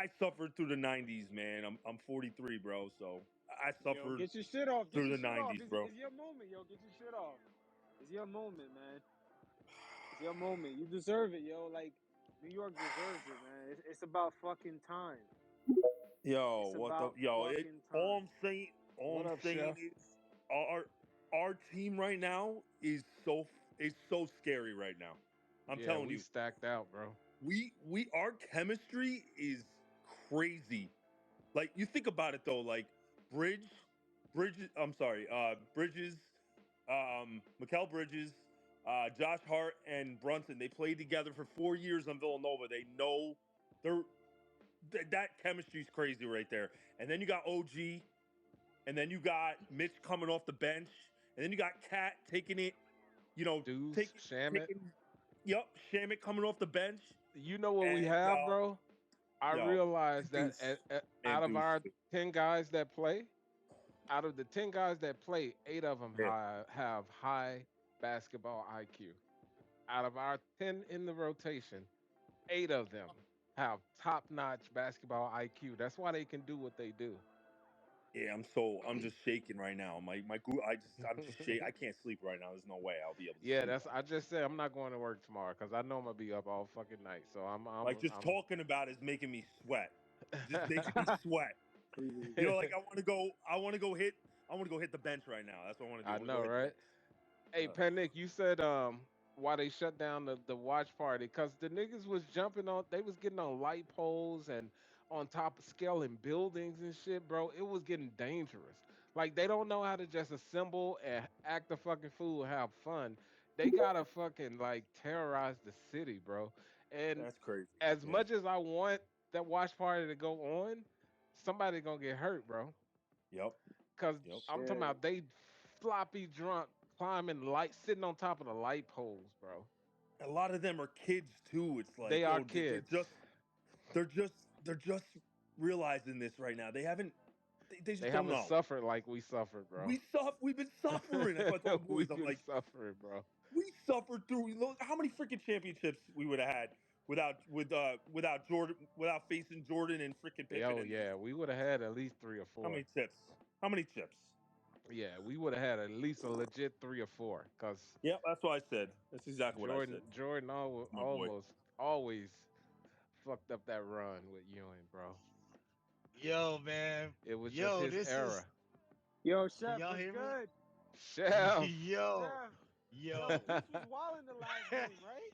I suffered through the '90s, man. I'm 43, bro. So I Yo, suffered get your shit off. Get through your the shit off. '90s, bro. It's your moment, yo. Get your shit off. It's your moment, man. It's your moment. You deserve it, yo. Like New York deserves it, man. It's about fucking time. Yo, It's what the about yo? fucking All I'm time. saying, all What I'm up, saying Chef? is our team right now is so scary right now. I'm Yeah, telling we you, stacked out, bro. we our chemistry is crazy. Like you think about it though, like Bridges. I'm sorry, Bridges, Mikal Bridges, Josh Hart, and Brunson. They played together for 4 years on Villanova. They know they're that chemistry's crazy right there. And then you got OG, and then you got Mitch coming off the bench, and then you got Cat taking it. You know, Deuce, taking Shamit. taking. Yep, Shamit coming off the bench, You know what we and have, bro? I yo, realized that Deuce and out of Deuce. our 10 guys that play, out of the 10 guys that play, 8 of them Yeah. have high basketball IQ. Out of our 10 in the rotation, 8 of them have top-notch basketball IQ. That's why they can do what they do. Yeah, I'm just shaking right now. I'm just shaking. I can't sleep right now. There's no way I'll be able to Yeah, sleep that's right I just said I'm not going to work tomorrow because I know I'm gonna be up all fucking night. So now. Like just talking about it is making me sweat. Just making me sweat. You know, like I want to go hit the bench right now. That's what I want to do. I I want to go know, hit the right? bench. Hey, Uh, Panic, you said why they shut down the watch party because the niggas was jumping on, they was getting on light poles and on top of scaling buildings and shit, bro. It was getting dangerous. Like they don't know how to just assemble and act a fucking fool, and have fun. They gotta fucking like terrorize the city, bro. And that's crazy. as Yeah. much as I want that watch party to go on, somebody gonna get hurt, bro. Yep. Cause Yep. I'm talking Yeah. about they floppy drunk climbing light, sitting on top of the light poles, bro. A lot of them are kids too. It's They like, are yo, kids. they're just realizing this right now. They They just don't haven't know. suffered like we suffered, bro. We've been suffering. That's why I told the boys, We've I'm been like, suffering, bro. we suffered through. Look, how many freaking championships we would have had without Jordan, without facing Jordan and freaking Pippen Oh in these. yeah, we would have had at least three or How many four. chips? How many chips? Yeah, we would have had at least a legit three or four. Cause Yep, that's what I said. That's exactly what I said. Jordan That's my boy. almost always fucked up that run with Ewing, bro. Yo, man. It was just Yo, his this is. era. Yo, Can Chef, y'all what's hear me? good? Chef. Yo, Chef. Yo, yo. Deuce was wild in the last game, right?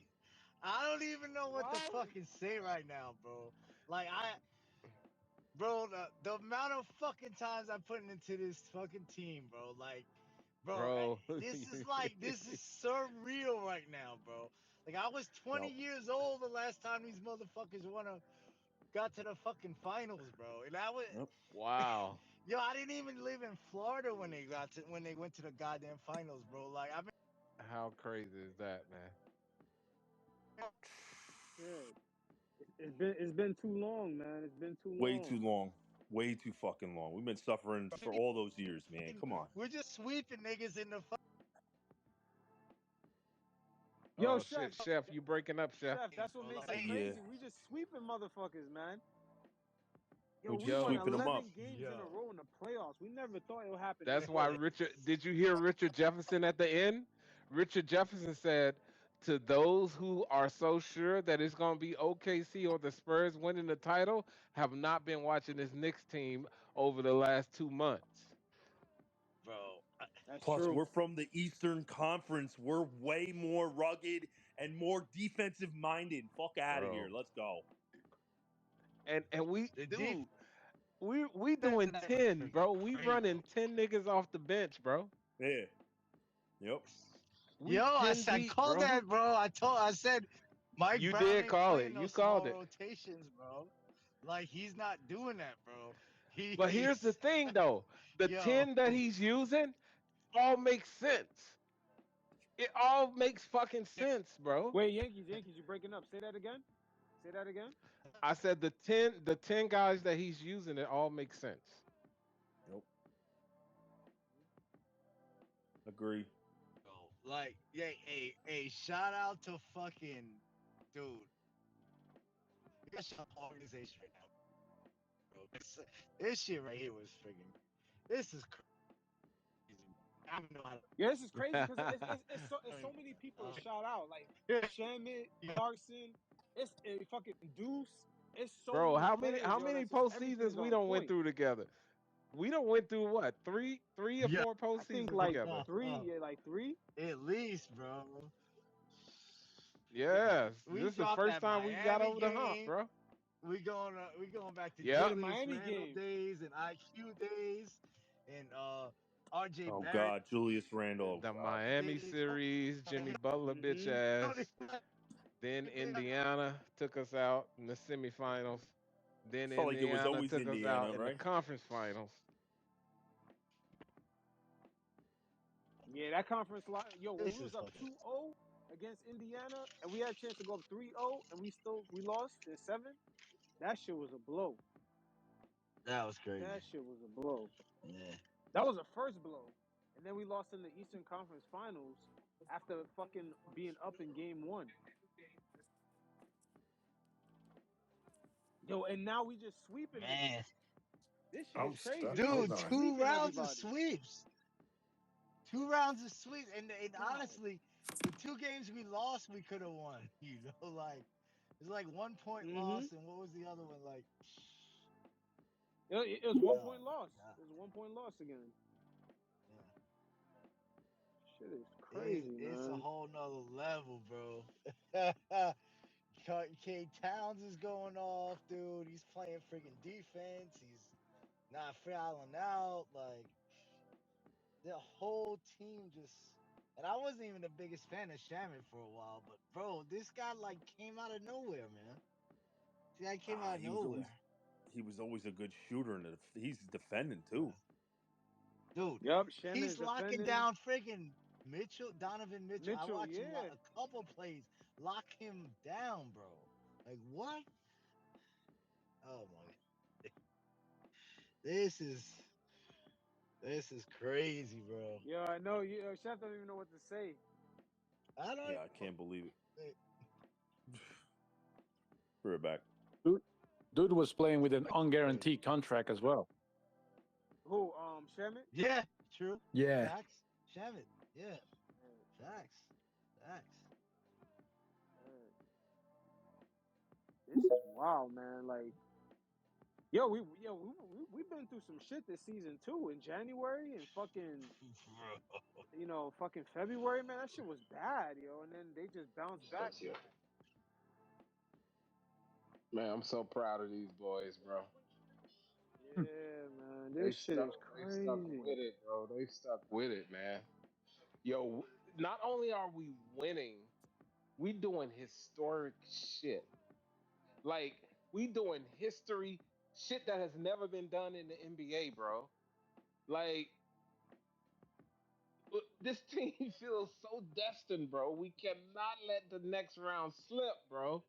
I don't even know what to Wild. fucking say right now, bro. Like bro, the amount of fucking times I'm putting into this fucking team, bro. Like, bro, Bro. this is surreal right now, bro. Like I was 20 Yep. years old the last time these motherfuckers got to the fucking finals, bro. And I was Yep. Wow. yo, I didn't even live in Florida when they went to the goddamn finals, bro. Like I've How crazy is that, man? Yeah. It's been too long, man. It's been too Way too long. long. Way too fucking long. We've been suffering for all those years, man. been Come on. we're just sweeping niggas in the Yo, Oh Chef. shit, Chef, you breaking up, Chef? Chef, that's finals, what bro. makes it Like, Yeah. crazy. We just sweeping motherfuckers, man. Yo, We're we just won Yo, sweeping them up. 11 games in a yo, row in the playoffs. We never thought it would happen that's this why quick. Richard. Did you hear Richard Jefferson at the end? Richard Jefferson said, "To those who are so sure that it's going to be OKC or the Spurs winning the title, have not been watching this Knicks team over the last 2 months." bro. That's Plus, true. we're from the Eastern Conference. We're way more rugged and more defensive minded. Fuck out of here. Bro, Let's go. and we, The dude, defense we in doing that 10, bro. We crazy, bro. running 10 niggas off the bench, bro. Yeah. Yep. We Yo, 10 I deep, called bro. that, bro. I said Mike You Brown did ain't call it. playing no You called small it. rotations, bro. Like he's not doing that, bro. But here's the He's thing, though. The yo, 10 that he's using all makes sense. It all makes fucking sense, bro. Wait, Yankees, you breaking up. Say that again. Say that again. I said the ten guys that he's using, it all makes sense. Yep. Agree. like, yeah, hey, shout out to fucking dude. You got shot organization right now. This shit right here was freaking. This is crazy. I don't know how to. Yeah, this is crazy because it's so many people to shout out like Shamit, Clarkson, fucking Deuce. It's so Bro, many how many players, how yo. many That's just everything postseasons is we on don't went point. through together? We don't went through what three or Yeah. four I think postseasons like together. three, yeah, like three. At least, bro. Yes, We this is the dropped first that time we got Miami over the hump, game. bro. We going back to Yeah, Yep. the Julius Miami Randle game. days and IQ days and RJ Oh Barrett God, Julius Randle. The God. Miami days. series, Jimmy Butler bitch Mm-hmm. ass. Then Indiana took us out in the semifinals. Then Felt like it was Indiana always took us out Indiana, in the right? conference finals. Yeah, that conference line. Yo, when we This was is up fucking. 2-0 against Indiana, and we had a chance to go up 3-0, and we lost in seven. That shit was a blow. That was crazy. That shit was a blow. Yeah. That was a first blow. And then we lost in the Eastern Conference Finals after fucking being up in game one. Yo, and now we just sweeping Man. niggas. This shit I'm is stuck. crazy. We Hold Dude, just on. two sweeping rounds of everybody. sweeps. 2 rounds of sweeps. And God. honestly, the 2 games we lost, we could have won. Like it's like 1 point Mm-hmm. loss, and what was the other one? Like, It was 1 point oh loss. my god, It was a 1 point loss again. yeah. Shit is crazy, It's a man. whole nother level, bro. K Towns is going off, dude. He's playing freaking defense. He's not fouling out. Like the whole team just. And I wasn't even the biggest fan of Shamit for a while, but bro, this guy like came out of nowhere, man. This guy came Ah, out of nowhere. he was always a good shooter, and he's defending Yeah. too. Dude, Yep, Shem is he's locking defending. down freaking Donovan Mitchell. I Mitchell, watched him yeah. a couple plays lock him down, bro. Like what? Oh my! This is this is crazy, bro. Yeah, I know. Chef don't even know what to say. I don't. Yeah, I can't believe eh, it. We're back. Dude, dude was playing with an unguaranteed contract as well. Who? Shemet? Yeah, true. Yeah. Facts. Shamit. Yeah, facts. Facts. This is wild, man. Like, we've been through some shit this season too. In January and fucking, Bro. fucking February, man. That shit was bad, yo. And then they just bounced back. Man, I'm so proud of these boys, bro. Yeah, man. They This shit stuck is they stuck crazy. with it, bro. They stuck with it, man. Yo, not only are we winning, we doing historic shit. Like we doing history shit that has never been done in the NBA, bro. Like this team feels so destined, bro. We cannot let the next round slip, bro.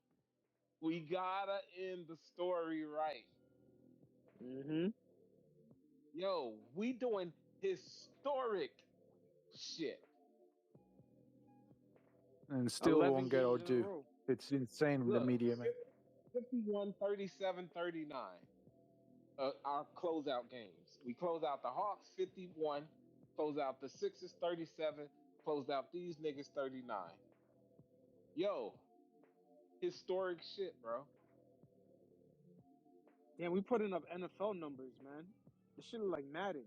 We gotta end the story right. Mm-hmm. Yo, we doing historic shit. And still 11 won't get games our in a due. row. It's insane in the Look, media, man. 51, 37, 39. Our closeout games. We close out the Hawks 51, close out the Sixers 37, close out these niggas 39. Yo, historic shit, bro. Damn, we putting up NFL numbers, man. This shit look like Madden.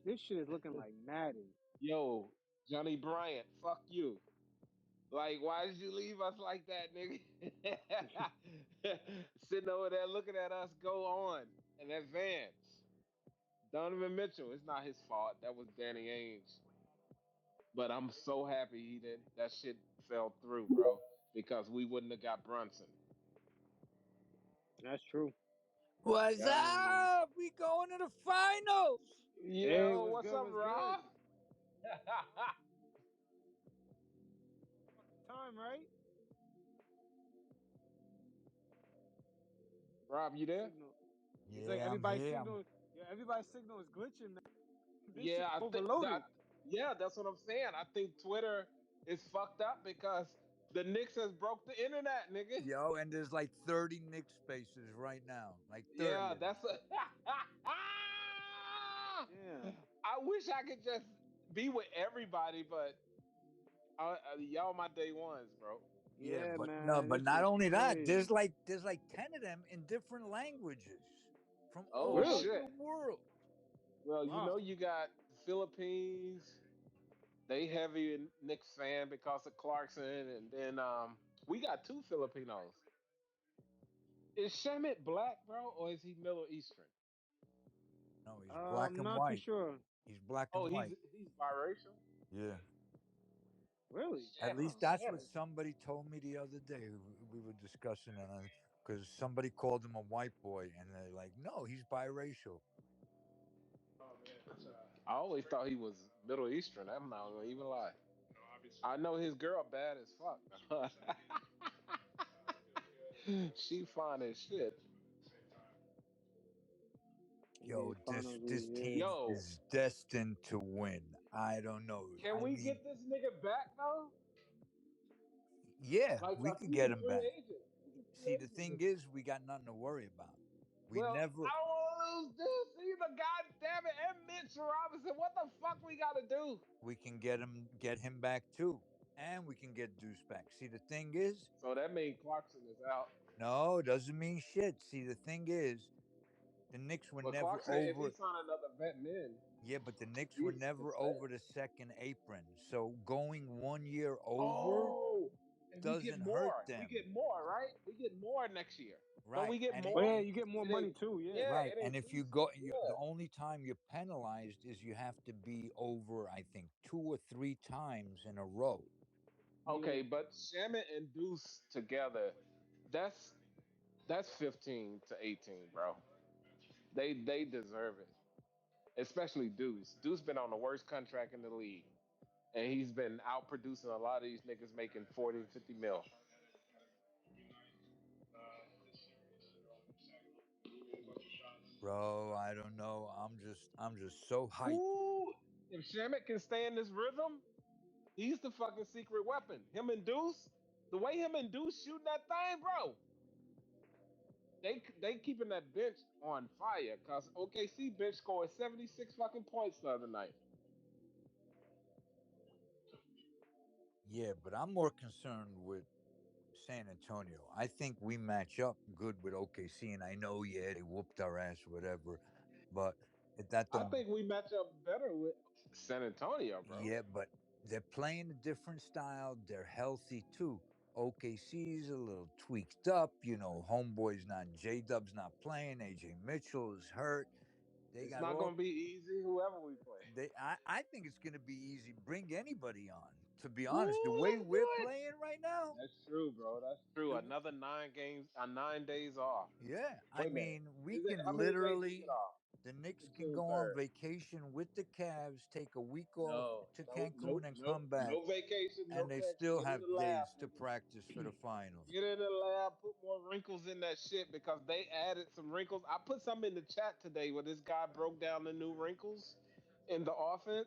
This shit is looking like Madden. Yo, Johnny Bryant, fuck you. Like, why did you leave us like that, nigga? Sitting over there looking at us go on and advance. Donovan Mitchell, it's not his fault. That was Danny Ainge. But I'm so happy he did that shit fell through, bro. Because we wouldn't have got Brunson. That's true. What's Um, up? We going to the finals. hey, Yo, what's what's good? up, What's good? Rob? Fucking time, right? Rob, you there? Signal. He's like Yeah, I'm everybody's here. signal. Yeah, everybody's signal is glitching, man. This shit Yeah, I think that. overloaded. Yeah, that's what I'm saying. I think Twitter is fucked up because The Knicks has broke the internet, nigga. Yo, and there's like 30 Knicks spaces right now. Like 30 Yeah, of them. that's a. Yeah. I wish I could just be with everybody, but y'all my day ones, bro. Yeah, Yeah, but no, man. but This not is only that, crazy. there's like 10 of them in different languages from Oh all Really? over the shit. world. Well, Wow. you got the Philippines. They heavy in Knicks fan because of Clarkson, and then we got two Filipinos. Is Shamit black, bro, or is he Middle Eastern? No, he's black I'm and not too white. sure. He's black Oh, and white. he's biracial. Yeah. Really? At Shit, least that's what Shamit. somebody told me the other day. We were discussing it because somebody called him a white boy, and they're like, "No, he's biracial." I always thought he was Middle Eastern. I'm not gonna even lie. I know his girl bad as fuck. She fine as shit. NBA Yo, Finals this is team Yo, is destined to win. I don't know. can I we mean, get this nigga back though? yeah, Like, we cause could he's get a him free back. agent. He's a free See, the agent thing this is, year. we got nothing to worry about. We Well, never, I don't want to lose this either. God damn it, and Mitch Robinson. What the fuck we gotta do? we can get him back too, and we can get Deuce back. See, the thing is, So that means Clarkson is out. no, doesn't mean shit. See, the thing is, the Knicks were But never Clarkson, if he over. signed another vet min, Yeah, but the Knicks were he can never stay. over the second apron. So going 1 year over Oh, and we get doesn't hurt more. We them. get more, right? We get more next year. Don't we Right. get And Oh more? yeah, you get more It money ain't. too. Yeah. Yeah, right. it And ain't if you three. go, the Yeah. only time you're penalized is you have to be over, I think, 2 or 3 times in a row. Yeah. Okay, but Shamit and Deuce together, that's that's 15 to 18, bro. They deserve it. Especially Deuce. Deuce been on the worst contract in the league. And he's been out producing a lot of these niggas making 40 and 50 mil. Bro, I don't know. I'm just so hyped. Ooh, if Shamit can stay in this rhythm, he's the fucking secret weapon. Him and Deuce, the way him and Deuce shooting that thing, bro. They keeping that bench on fire because OKC bench scored 76 fucking points the other night. Yeah, but I'm more concerned with San Antonio. I think we match up good with OKC, and I know, yeah, they whooped our ass, whatever. But that I don't. think we match up better with San Antonio, bro. Yeah, but they're playing a different style. They're healthy too. OKC's a little tweaked up. Homeboy's not. J Dub's not playing. AJ Mitchell is hurt. They It's got not all. gonna be easy, whoever we play. I think it's going to be easy. Bring anybody on. To be honest, the Ooh, way let's do we're it. playing right now, That's true, bro. That's true. the Another 9 games, 9 days off. yeah, I Wait a minute. mean, we Is it can how many days we get literally. off? The Knicks can June go on 3rd. vacation with the Cavs, take a week off No, to no, no, Cancun, and no, come back, no vacation, no and they sex. still Get in the have lab, days to practice for the nigga. finals. Get in the lab, put more wrinkles in that shit because they added some wrinkles. I put some in the chat today where this guy broke down the new wrinkles in the offense.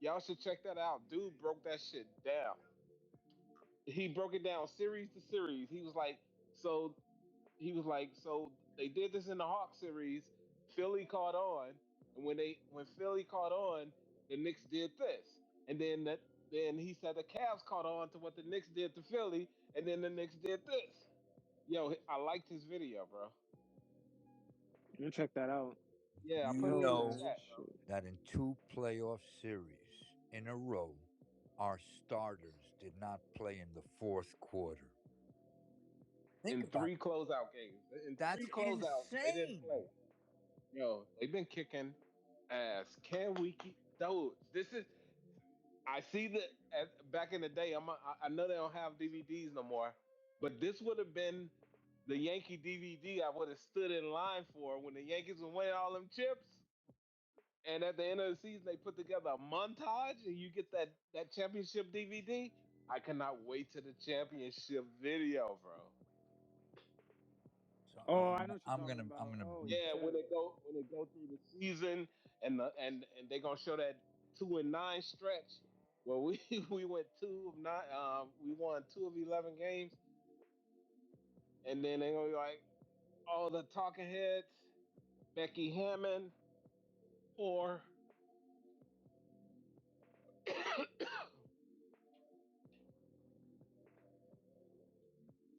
Y'all should check that out. Dude broke that shit down. He broke it down series to series. So so they did this in the Hawk series. Philly caught on, and when Philly caught on, the Knicks did this, and then he said the Cavs caught on to what the Knicks did to Philly, and then the Knicks did this. Yo, I liked his video, bro. I'm gonna check that out. Yeah, I put You it Yo, in the know man, chat, this bro. shit. that in 2 playoff series in a row, our starters did not play in the fourth quarter. Think In about three closeout games, in that's three closeouts, they didn't insane. play. Yo, they've been kicking ass. Can we keep? Dude, this is I see that back in the day. I know they don't have DVDs no more, but this would have been the Yankee DVD I would have stood in line for when the Yankees were winning all them chips. And at the end of the season, they put together a montage, and you get that championship DVD. I cannot wait to the championship video, bro. So Oh, I know what you're talking I'm about. gonna Oh brief. Yeah, shit. when they go through the season and they're gonna show that 2-9 stretch. Well, we we went 2 of 9. We won 2 of 11 games, and then they were like, "Oh, the talking heads, Becky Hammond, poor."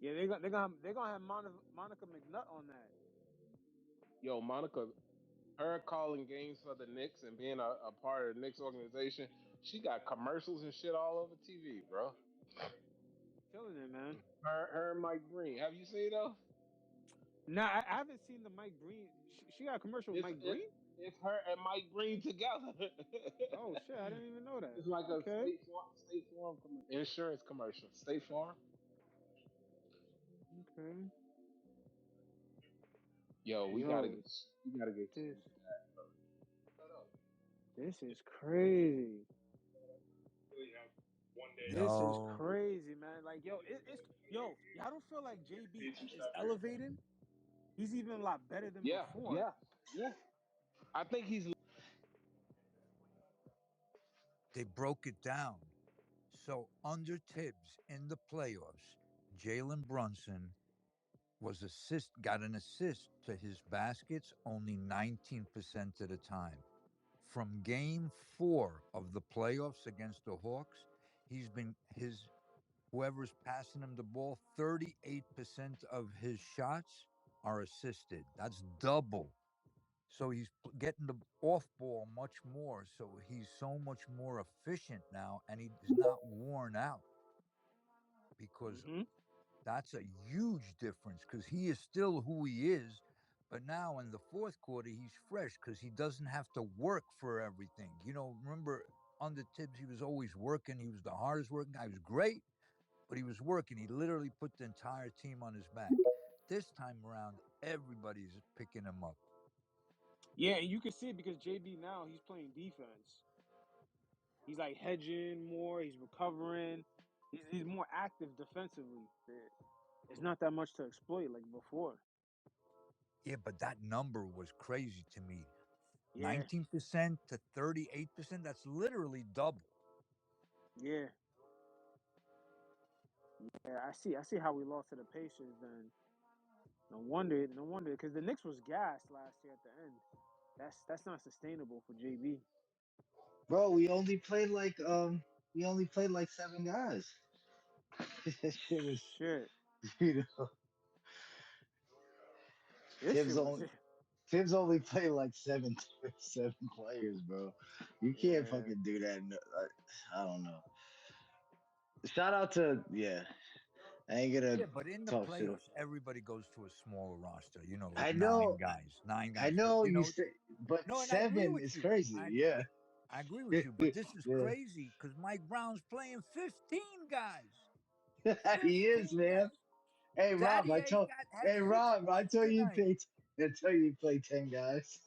Yeah, they gonna have Monica McNutt on that. Yo, Monica, her calling games for the Knicks and being a part of the Knicks organization, she got commercials and shit all over TV, bro. Killing it, man. Her and Mike Breen. Have you seen those? Nah, I haven't seen the Mike Breen. She got a commercial with It's Mike it's Breen. it's her and Mike Breen together. Oh shit, I didn't even know that. It's like a Okay, State Farm insurance commercial. State Farm. okay. Yo, Yo, we gotta get this Shannon back, bro. Shut up. this is crazy. This is Yo, crazy, man. Like, yo, it's yo. Y'all don't feel like JB is elevating? He's even a lot better than Yeah, before. yeah, yeah. I think he's they broke it down. So under Tibbs in the playoffs, Jalen Brunson got an assist to his baskets only 19% of the time. From game 4 of the playoffs against the Hawks, he's been his whoever's passing him the ball, 38% of his shots are assisted. That's double. So he's getting the off ball much more. So he's so much more efficient now, and he's not worn out because Hmm. that's a huge difference because he is still who he is. But now in the fourth quarter, he's fresh because he doesn't have to work for everything. Remember under Tibbs, he was always working. He was the hardest working guy. He was great, but he was working. He literally put the entire team on his back. This time around, everybody's picking him up. Yeah, and you can see it because JB now he's playing defense. He's like hedging more. He's recovering. He's more active defensively. It's not that much to exploit like before. Yeah, but that number was crazy to me. Yeah, 19% to 38%. That's literally double. yeah, yeah. I see how we lost to the Pacers. Then no wonder, because the Knicks was gassed last year at the end. That's not sustainable for JB. Bro, we only played like 7 guys. That shit was, Shit, you know, this Tibbs shit was. only Tibbs only played like seven players, bro. You can't Yeah, fucking do that. I don't know. Shout out to yeah. I ain't Yeah, gonna but in the talk shit. playoffs, everybody goes to a smaller roster, like I nine know, guys, nine I guys. But, know you say, but no, and I agree 7 with is you. crazy. Yeah, I agree with you. But this is yeah. crazy because Mike Brown's playing 15 guys. He is, 15 man. guys. Hey Rob, Daddy A had Hey six Rob, points tonight. I tell you, he played 10 guys.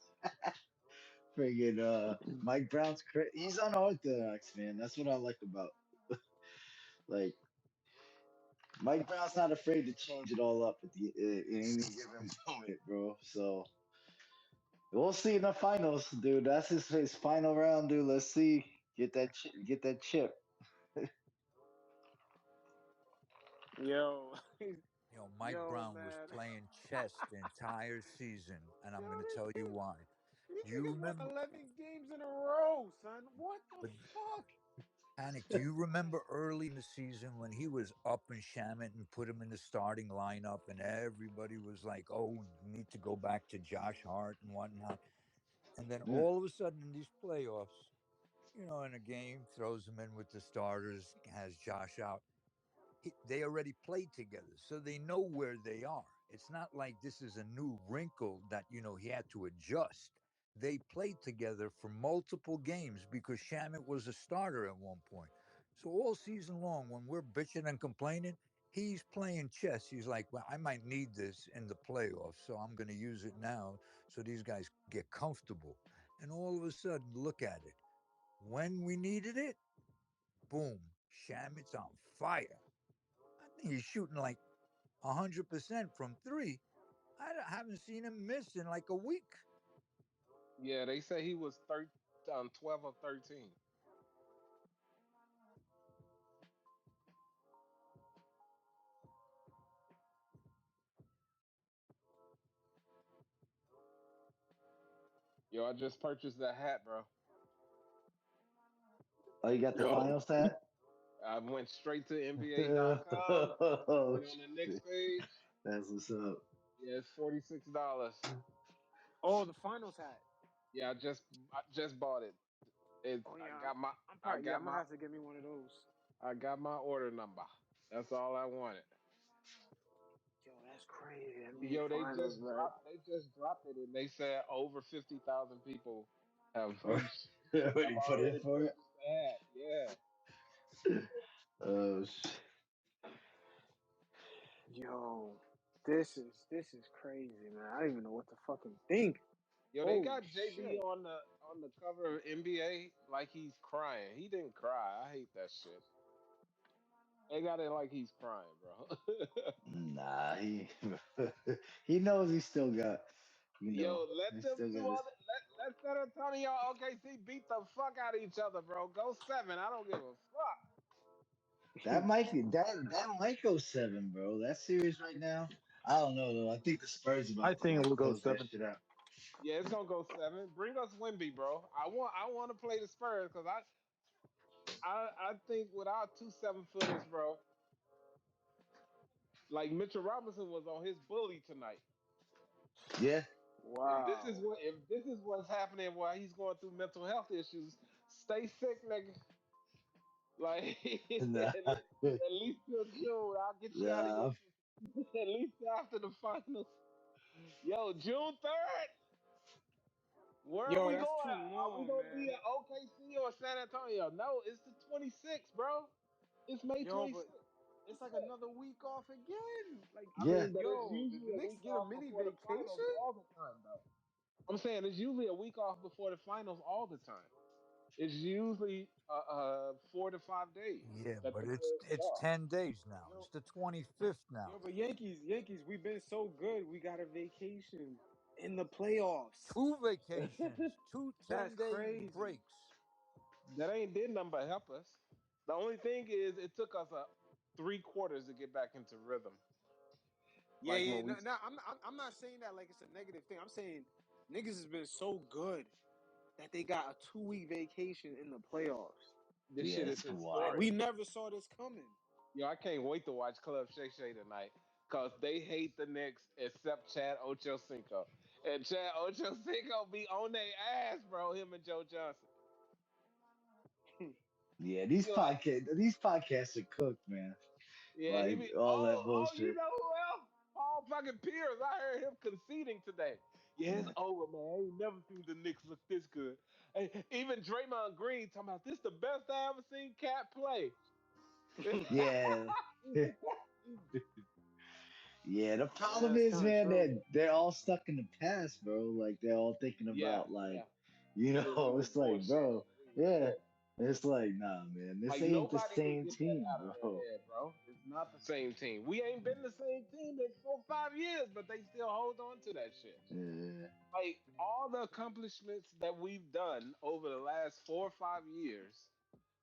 Friggin' Mike Brown's he's unorthodox, man. That's what I like about like Mike Brown's not afraid to change it all up in any given moment, bro. So we'll see in the finals, dude. That's his final round, dude. Let's see. Get that chip. yo, Mike yo, Brown was man. playing chess the entire season, and I'm Yo, going to tell you why. these Do you niggas won remember? 11 games in a row, son. What the But fuck? Panic, do you remember early in the season when he was up and Shamit and put him in the starting lineup, and everybody was like, "Oh, we need to go back to Josh Hart and whatnot." And then Yeah. all of a sudden in these playoffs, in a game, throws him in with the starters, has Josh out. They already played together, so they know where they are. It's not like this is a new wrinkle that he had to adjust. They played together for multiple games because Shamit was a starter at one point. So all season long, when we're bitching and complaining, he's playing chess. He's like, "Well, I might need this in the playoffs, so I'm going to use it now so these guys get comfortable." And all of a sudden, look at it. When we needed it, boom, Shamit's on fire. I think he's shooting like 100% from three. Haven't seen him miss in like a week. yeah. They say he was 12 of 13. Yo, I just purchased that hat, bro. Oh, you got the Yo, final set? I went straight to NBA.com, Oh went on the Knicks shit, page. that's what's up. Yeah, it's $46. Oh, the finals hat. Yeah, I just bought it. It's Oh yeah, I'm probably I'm gonna have to get me one of those. I got my order number. That's all I wanted. Yo, that's crazy. NBA Yo, finals, right? they just dropped it and they said over 50,000 people have have Already put in already for it. purchased the hat. Yeah. Oh shit. Yo, this is crazy, man. I don't even know what to fucking think. Yo, they Holy got JB shit. on the cover of NBA like he's crying. He didn't cry. I hate that shit. They got it like he's crying, bro. Nah, he he knows he still got, Yo, he let them still two got his. other let San Antonio OKC beat the fuck out of each other, bro. Go seven. I don't give a fuck. That might go seven, bro. That series right now. I don't know though. I think the Spurs I about to think it like will go close that 7. shit out. Yeah, it's gonna go seven. Bring us Wimby, bro. I want to play the Spurs because I think with our two 7-footers, bro, like Mitchell Robinson was on his bully tonight. Yeah. Wow. If this is what's happening while he's going through mental health issues, stay sick, nigga. Like Nah, at least till June, I'll get you out of your nah, system. At least after the finals. Yo, June 3rd. Where are Yo, we that's going? too Are we long, gonna be man. at OKC or San Antonio? No, it's the 26th, bro. It's May Yo, but 26th. it's like another week off again. Like, I yeah, mean, but it's yo, the usually a Knicks week get a off mini before the finals vacation. all the time, though. I'm saying it's usually a week off before the finals all the time. It's usually 4 to 5 days Yeah, that but the it's players get it's off. 10 days now. Yo, It's the 25th yo, now. but Yankees, we've been so good. We got a vacation in the playoffs. 2 vacations, two That's 10-day crazy. breaks. That ain't did nothing but help us. The only thing is, it took us 3 quarters to get back into rhythm. Yeah, Like yeah. when No, we, no, I'm not saying that like it's a negative thing. I'm saying niggas has been so good that they got a 2 week vacation in the playoffs. this yeah. shit is It's Like wild. historic. we never saw this coming. Yo, I can't wait to watch Club Shay Shay tonight because they hate the Knicks except Chad Ochocinco. And Chad Ochocinco be on their ass, bro, him and Joe Johnson. Yeah, He be like, these podcasts are cooked, man. yeah, he Like be, all that you bullshit. know who else? Paul fucking Pierce. I heard him conceding today. Yeah, it's over, man. I ain't never seen the Knicks look this good. Hey, even Draymond Green talking about this the best I ever seen Cat play. Yeah. Yeah, the Yeah, problem that's is, kind of man, true. that they're all stuck in the past, bro. Like they're all thinking Yeah, about like, yeah. We was it's like, bullshitting. bro, We was yeah. bullshitting. It's like, nah, man, this Like ain't the nobody can same get that team, out of bro. their head, bro. It's not the same team. We ain't been the same team in 4 5 years, but they still hold on to that shit. Yeah, Like all the accomplishments that we've done over the last 4 or 5 years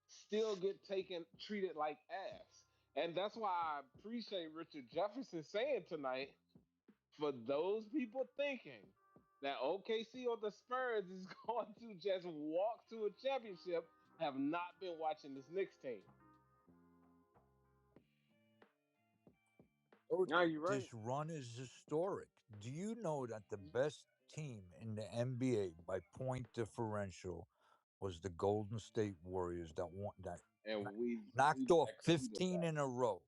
still get taken treated like ass. And that's why I appreciate Richard Jefferson saying tonight, for those people thinking that OKC or the Spurs is going to just walk to a championship, have not been watching this Knicks team. Oh, Now you right. this run is historic. Do you know that the best team in the NBA by point differential was the Golden State Warriors that And knocked we've off exceeded 15 that. in a row.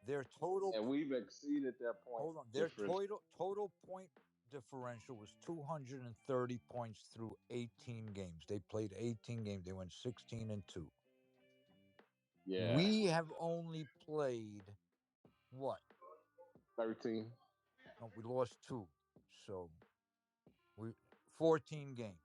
Their total And we've exceeded their point hold on, their difference. total point differential was 230 points through 18 games. They played 18 games. They went 16-2. Yeah, We have only played what? 13, No, we lost 2. So we 14 games.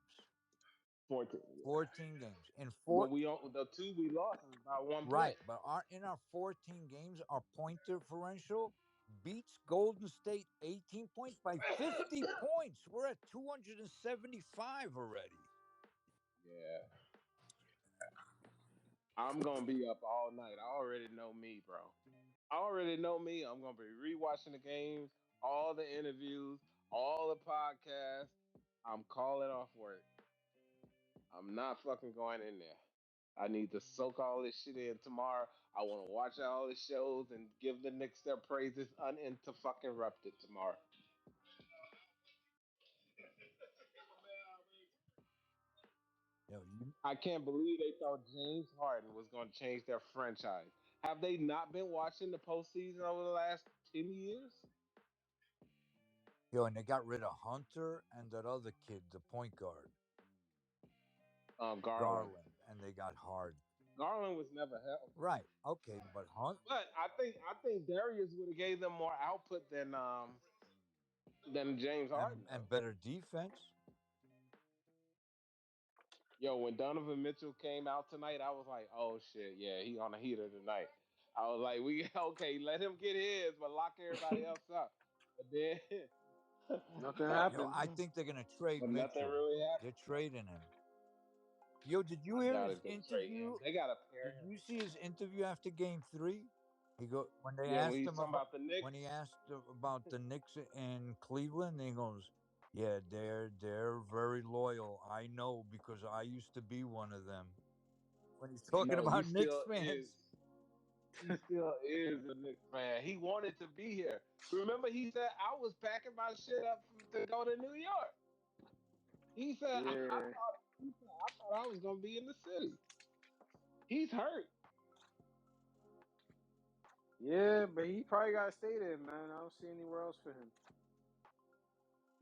14. Yeah. 14 games. In But four the two we lost is by 1 point. right, but in our 14 games, our point differential beats Golden State 18 points by 50 points. We're at 275 already. Yeah, I'm gonna be up all night. I already know me, bro. I already know me. I'm gonna be rewatching the games, all the interviews, all the podcasts. I'm calling off work. I'm not fucking going in there. I need to soak all this shit in tomorrow. I want to watch all the shows and give the Knicks their praises uninterrupted tomorrow. You I can't believe they thought James Harden was going to change their franchise. Have they not been watching the postseason over the last 10 years? and they got rid of Hunter and that other kid, the point guard, Garland. Garland, and they got Harden. Garland was never healthy. Right. Okay, but Hunt But I think Darius would have gave them more output than James Harden and though. better defense. Yo, when Donovan Mitchell came out tonight, I was like, oh shit, yeah, he on a heater tonight. I was like, we okay, let him get his, but lock everybody else up. But then, Nothing I happened. think they're gonna trade but nothing Mitchell. really They're happened. trading him. Did you I hear doubt his if they trade him. interview? They gotta pair Did him. you see his interview after Game 3? When they Yeah, when asked he's him talking about about the Knicks. the Knicks in Cleveland, he goes, "Yeah, they're very loyal. I know because I used to be one of them." When he's talking No, he about Knicks still fans, is. He still is a Knicks fan. He wanted to be here. Remember, he said I was packing my shit up to go to New York. He said Yeah, I thought I was gonna be in the city. He's hurt. yeah, but he probably gotta stay there, man. I don't see anywhere else for him.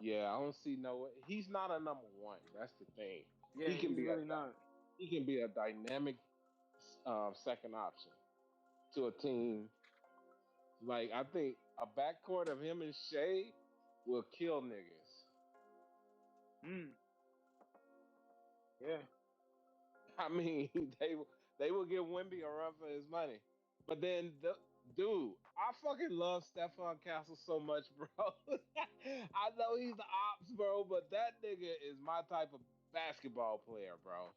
Yeah, I don't see no. He's not a number one. That's the thing. Yeah, He can he's be a really not. he can be a dynamic second option to a team. Like I think a backcourt of him and Shea will kill niggas. Mm, yeah, I mean, they will give Wimby a run for his money. But then, dude, I fucking love Stephon Castle so much, bro. I know he's the ops, bro, but that nigga is my type of basketball player, bro.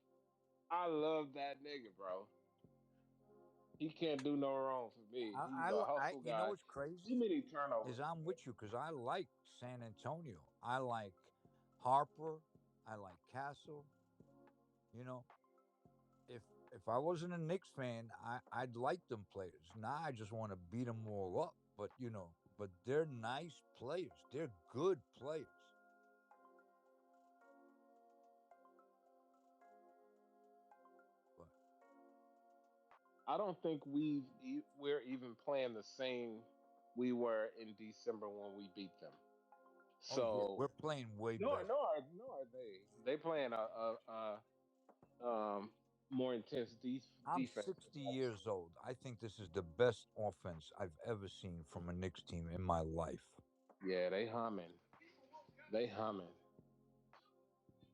I love that nigga, bro. He can't do no wrong for me. He's a hustle you know guy. what's Too crazy many is turnovers. I'm with you because I like San Antonio. I like Harper. I like Castle. You know, if I wasn't a Knicks fan, I'd like them players. Now I just want to beat them all up. But they're nice players. They're good players. But I don't think we're even playing the same we were in December when we beat them. oh yeah, So we're playing way no, better. no, are they? They playing a more intense I'm defense. 60 years old. I think this is the best offense I've ever seen from a Knicks team in my life. Yeah, they humming. They humming.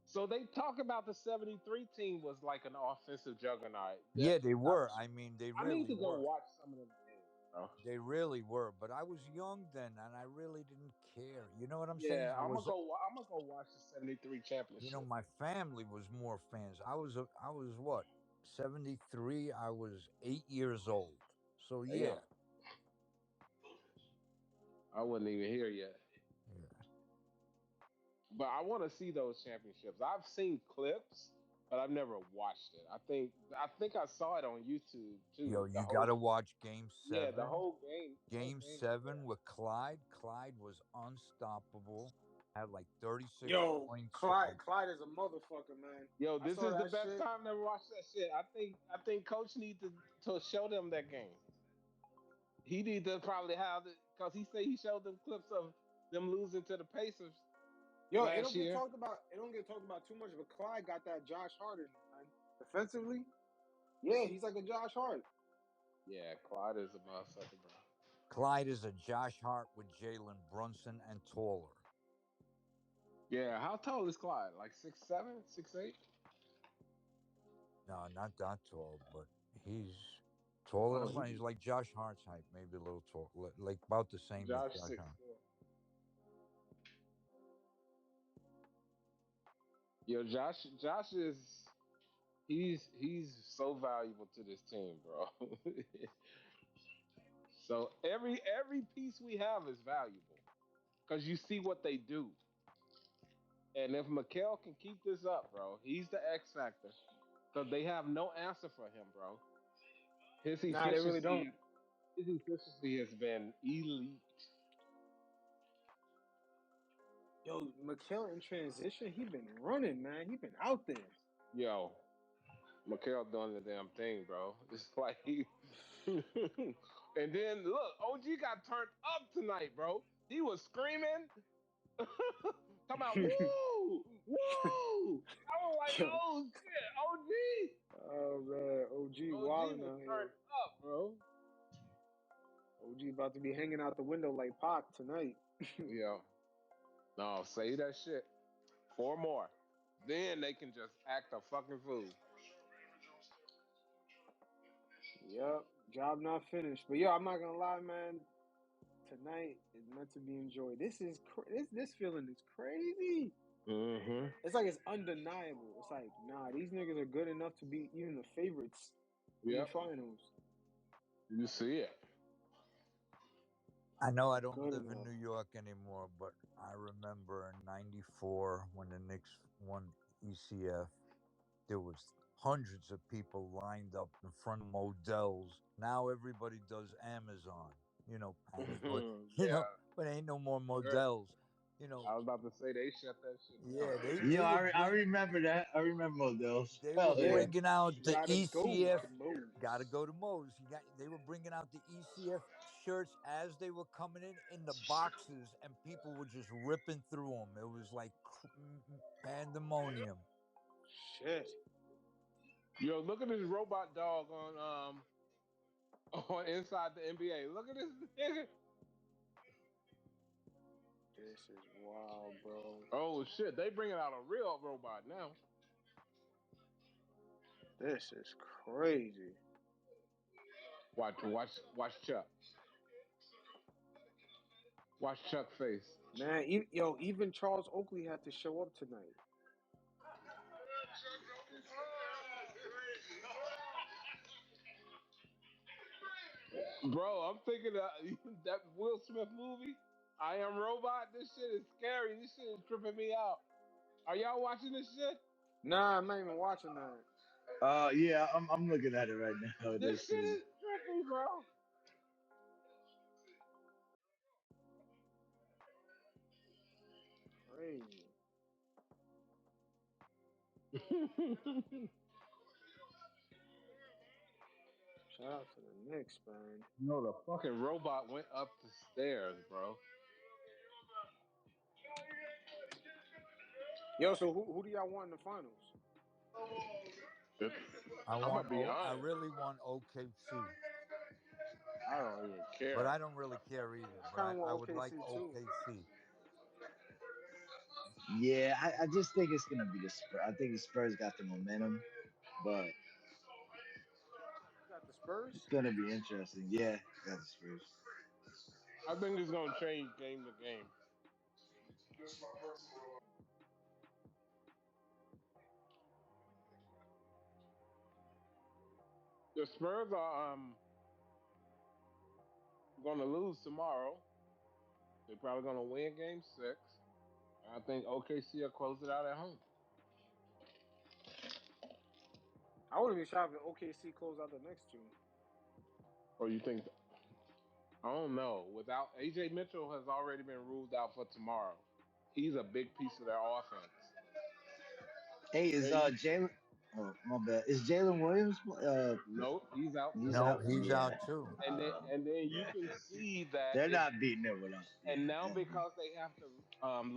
So they talk about the '73 team was like an offensive juggernaut. Yeah, they were. I mean, they I need really to go were. watch some of them games, bro. They really were. But I was young then, and I really didn't care. You know what I'm saying? Yeah, I'm gonna go watch the '73 championship. My family was more fans. I was what 73. I was 8 years old. So yeah, Yeah, I wasn't even here yet. yeah. But I want to see those championships. I've seen clips, but I've never watched it. I think I saw it on YouTube Yo, too. The you got whole to watch Game yeah, the Seven. whole game, the whole Game game was seven there. with Clyde. Clyde was unstoppable. Had like 36 yo, points. Clyde is a motherfucker, man. Yo, I this saw is the that best shit. time to watch that shit. I think Coach needs to show them that game. He need to probably have it because he said he showed them clips of them losing to the Pacers Yo, it last don't get year. talked about. It don't get talked about too much, but Clyde got that Josh Hart in him, man. Defensively, yeah, he's like a Josh Hart. Yeah, Clyde is a motherfucker, bro. Clyde is a Josh Hart with Jalen Brunson and taller. Yeah, how tall is Clyde? Like 6'7", 6'8"? No, not that tall, but he's taller Oh, than Brunson. He's like Josh Hart's height, maybe a little tall, like about the same as Josh Josh Hart. 6'4". Yo, Josh is he's so valuable to this team, bro. So every piece we have is valuable because you see what they do. And if Mikel can keep this up, bro, he's the X factor. Because they have no answer for him, bro. His Nah, they really don't. efficiency, his efficiency has been elite. Yo, Mikel in transition, he been running, man. He been out there. Yo, Mikel doing the damn thing, bro. It's like he. And then look, OG got turned up tonight, bro. He was screaming, talking about woo, woo. I was like, Yo, oh shit, OG. oh man, OG OG wilding was out turned here. up, bro. OG about to be hanging out the window like Pac tonight. Yeah. No, say that shit. Four more. Then they can just act a fucking fool. Yep, job not finished. But yo, I'm not gonna lie, man. Tonight is meant to be enjoyed. This feeling is crazy. Mm-hmm. It's like it's undeniable. It's like, nah, these niggas are good enough to be even the favorites in the Yep. finals. You see it. I know I don't Good live in enough. New York anymore, but I remember in '94 when the Knicks won ECF, there was hundreds of people lined up in front of Modell's. Now everybody does Amazon, Patty, but Yeah. but ain't no more Sure. Modell's. You know, I was about to say they shut that shit down. yeah, they Yo, they were I bring remember that. I remember those. they were Hell yeah. Yeah, bringing out the gotta go to ECF. Got to Modes. go to Moe's. They were bringing out the ECF shirts as they were coming in the boxes, and people were just ripping through them. It was like pandemonium. Shit. Yo, look at this robot dog on inside the NBA. Look at this nigga. This is wild, bro. Oh shit, they bringing out a real robot now. This is crazy. Watch Chuck. Watch Chuck face. Man, yo, even Charles Oakley had to show up tonight. Bro, I'm thinking that Will Smith movie, I Am Robot. This shit is scary. This shit is tripping me out. Are y'all watching this shit? Nah, I'm not even watching that. Yeah, I'm looking at it right now. This This shit is is trippy, bro. Crazy. Shout out to the Knicks, man. No, the fucking robot went up the stairs, bro. Yo, so who do y'all want in the finals? I'm gonna be I honest. really want OKC, I don't even but care. I don't really care either. I But kind I, of I want would like OKC too. OKC. yeah. I just think it's gonna be the Spurs. I think the Spurs got the momentum, but You got the it's Spurs? gonna be interesting. Yeah, got the Spurs. I think it's gonna change game to game. The Spurs are gonna lose tomorrow. They're probably gonna win game six. I think OKC will close it out at home. I wouldn't be shocked if OKC close out the next two. Or you think I don't know. Without AJ Mitchell has already been ruled out for tomorrow. He's a big piece of their offense. Hey, is They Jalen? Oh, my bad. Is Jalen Williams? nope, he's out He's too. No, out. he's Yeah. out too. And then you can see that They're if not beating it without. and Yeah. now because they have to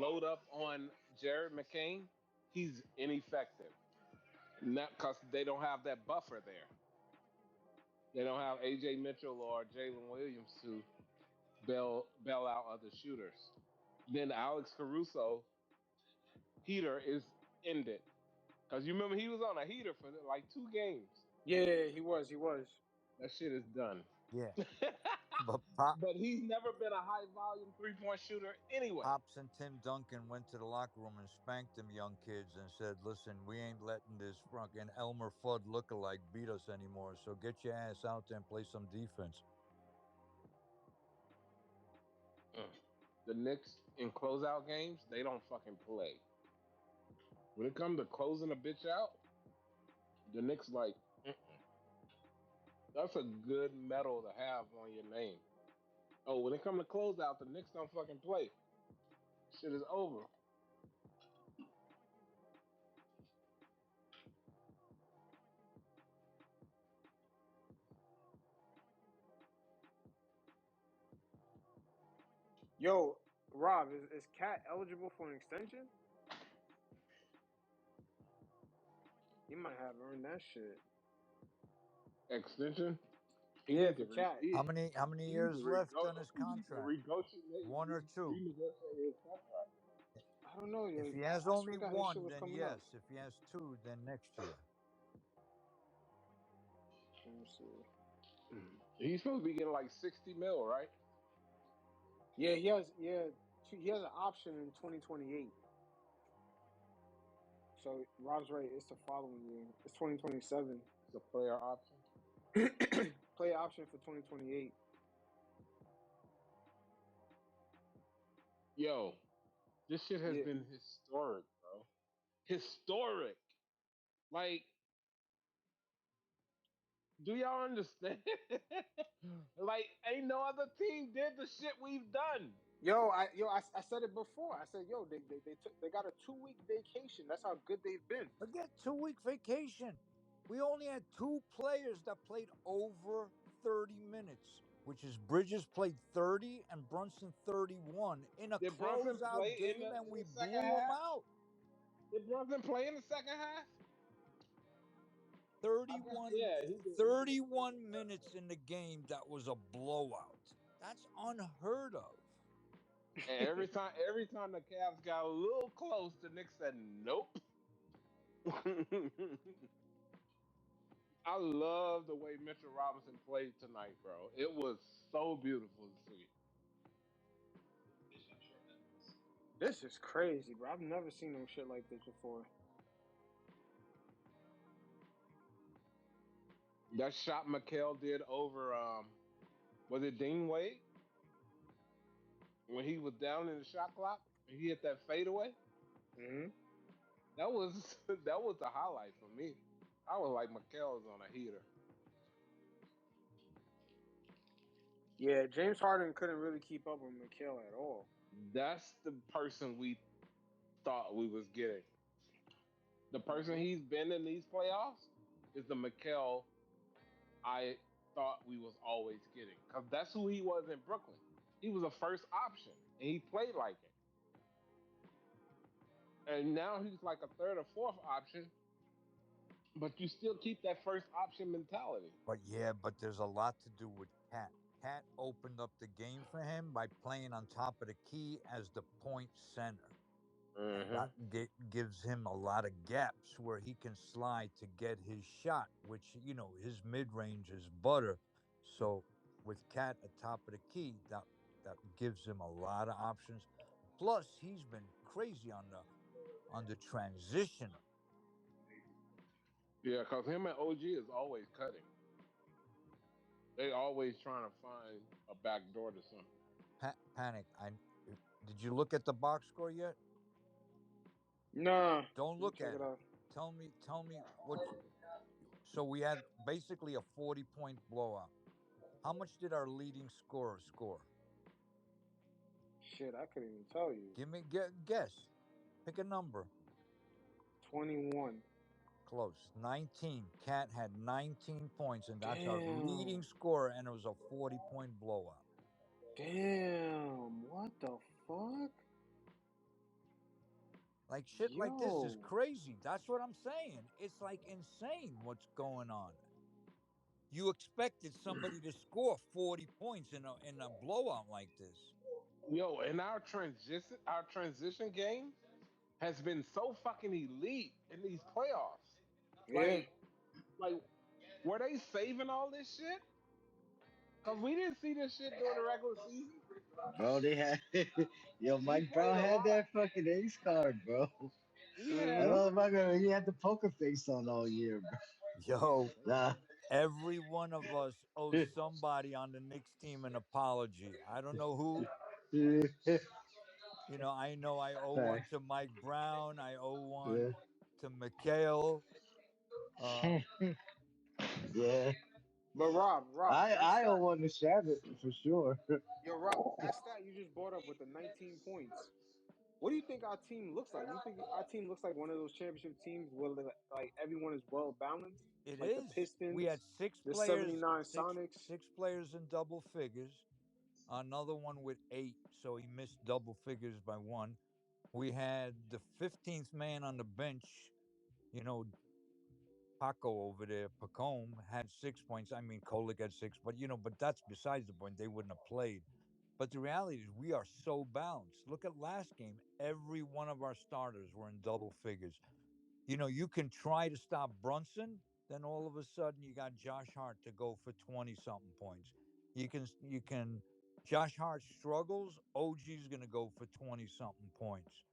load up on Jared McCain, he's ineffective. Not because they don't have that buffer there. They don't have AJ Mitchell or Jalen Williams to bail out other shooters. Then Alex Caruso heater is ended. Because you remember he was on a heater for like 2 games. Yeah, he was. He was. That shit is done. Yeah, but But he's never been a high volume 3-point shooter anyway. Pops and Tim Duncan went to the locker room and spanked them young kids and said, "Listen, we ain't letting this fucking Elmer Fudd lookalike beat us anymore. So get your ass out there and play some defense." Mm. The Knicks in closeout games, they don't fucking play. When it comes to closing a bitch out, the Knicks like, mm-mm. That's a good medal to have on your name. Oh, when it comes to close out, the Knicks don't fucking play. Shit is over. Yo, Rob, is Cat eligible for an extension? He might have earned that shit. Extension. He Yeah, need to for Cat. How many years left on his contract? One or two? renegotiate his contract. I don't know, If yo. he has I swear only to God, his shit one, was then coming up. yes. If he has two, then next year. Let me see. He's supposed to be getting like 60 mil, right? Yeah, he has an option in 2028. So Rob's right. It's the following year. It's 2027. It's a player option. Play option for 2028. Yo, this shit has Yeah. been historic, bro. Historic. Like, do y'all understand? Like, ain't no other team did the shit we've done. I said it before. I said, yo, they got a 2 week vacation. That's how good they've been. Forget 2 week vacation. We only had two players that played over 30 minutes, which is Bridges played 30 and Brunson 31 in a Did Brunson closeout play game, and in we the second blew them half? out. Did Brunson play in the second half? I think 31, yeah, he did. He did play in the 31 second minutes in the game that was a blowout. That's unheard of. half. And every time the Cavs got a little close, the Knicks said nope. I love the way Mitchell Robinson played tonight, bro. It was so beautiful to see. This is crazy, bro. I've never seen no shit like this before. That shot McHale did over was it Dean Wade when he was down in the shot clock and he hit that fadeaway? Hmm. That was that was the highlight for me. I was like McHale is on a heater. Yeah, James Harden couldn't really keep up with McHale at all. That's the person we thought we was getting. The person Hmm. he's been in these playoffs is the McHale I thought we was always getting. Cause that's who he was in Brooklyn. He was a first option and he played like it. And now he's like a third or fourth option, but you still keep that first option mentality. But yeah, but there's a lot to do with Cat. Cat opened up the game for him by playing on top of the key as the point center. And that Mm-hmm. gives him a lot of gaps where he can slide to get his shot, which, his mid range is butter. So with Cat at top of the key, that gives him a lot of options. Plus, he's been crazy on the transition. Yeah, because him and OG is always cutting. They always trying to find a back door to something. Panic. Did you look at the box score yet? Nah, Don't let me look check at it it. out. Tell me what. So we had basically a 40-point blowout. How much did our leading scorer score? Shit, I couldn't even tell you. Give me guess. Pick a number. 21. Close. 19. Cat had 19 points, and that's our leading Damn. scorer, and it was a 40-point blowout. Damn. What the fuck? Like shit like this is Yo. crazy. That's what I'm saying. It's like insane what's going on. You expected somebody to score 40 points in a blowout like this. Yo, and our transition game has been so fucking elite in these playoffs. Yeah. Like, like were they saving all this shit? Cause we didn't see this shit during the regular season. Bro, they had yo, He Mike played Brown a had lot. that fucking ace card, bro. He That had Mm-hmm. motherfucker, he had the poker face on all year, bro. Yo, Nah. every one of us owes somebody on the Knicks team an apology. I don't know who. I know I owe one Facts. to Mike Brown. I owe one Yeah. to Mikhail. Uh, Yeah. But Rob, that I owe stat, one to Shabbat for sure. yo, Rob, that stat you just brought up with the 19 points. What do you think our team looks like? You think our team looks like one of those championship teams where like everyone is well balanced, it like the is. We had Pistons, six the players, 79 six Sonics? six players in double figures. Another one with eight, so he missed double figures by one. We had the 15th man on the bench. You know, Paco over there, Pacome had 6 points. I mean, Kolek had six, but that's besides the point. They wouldn't have played. But the reality is, we are so balanced. Look at last game. Every one of our starters were in double figures. You can try to stop Brunson, then all of a sudden you got Josh Hart to go for 20 something points. You can Josh Hart struggles, OG's going to go for 20 something points.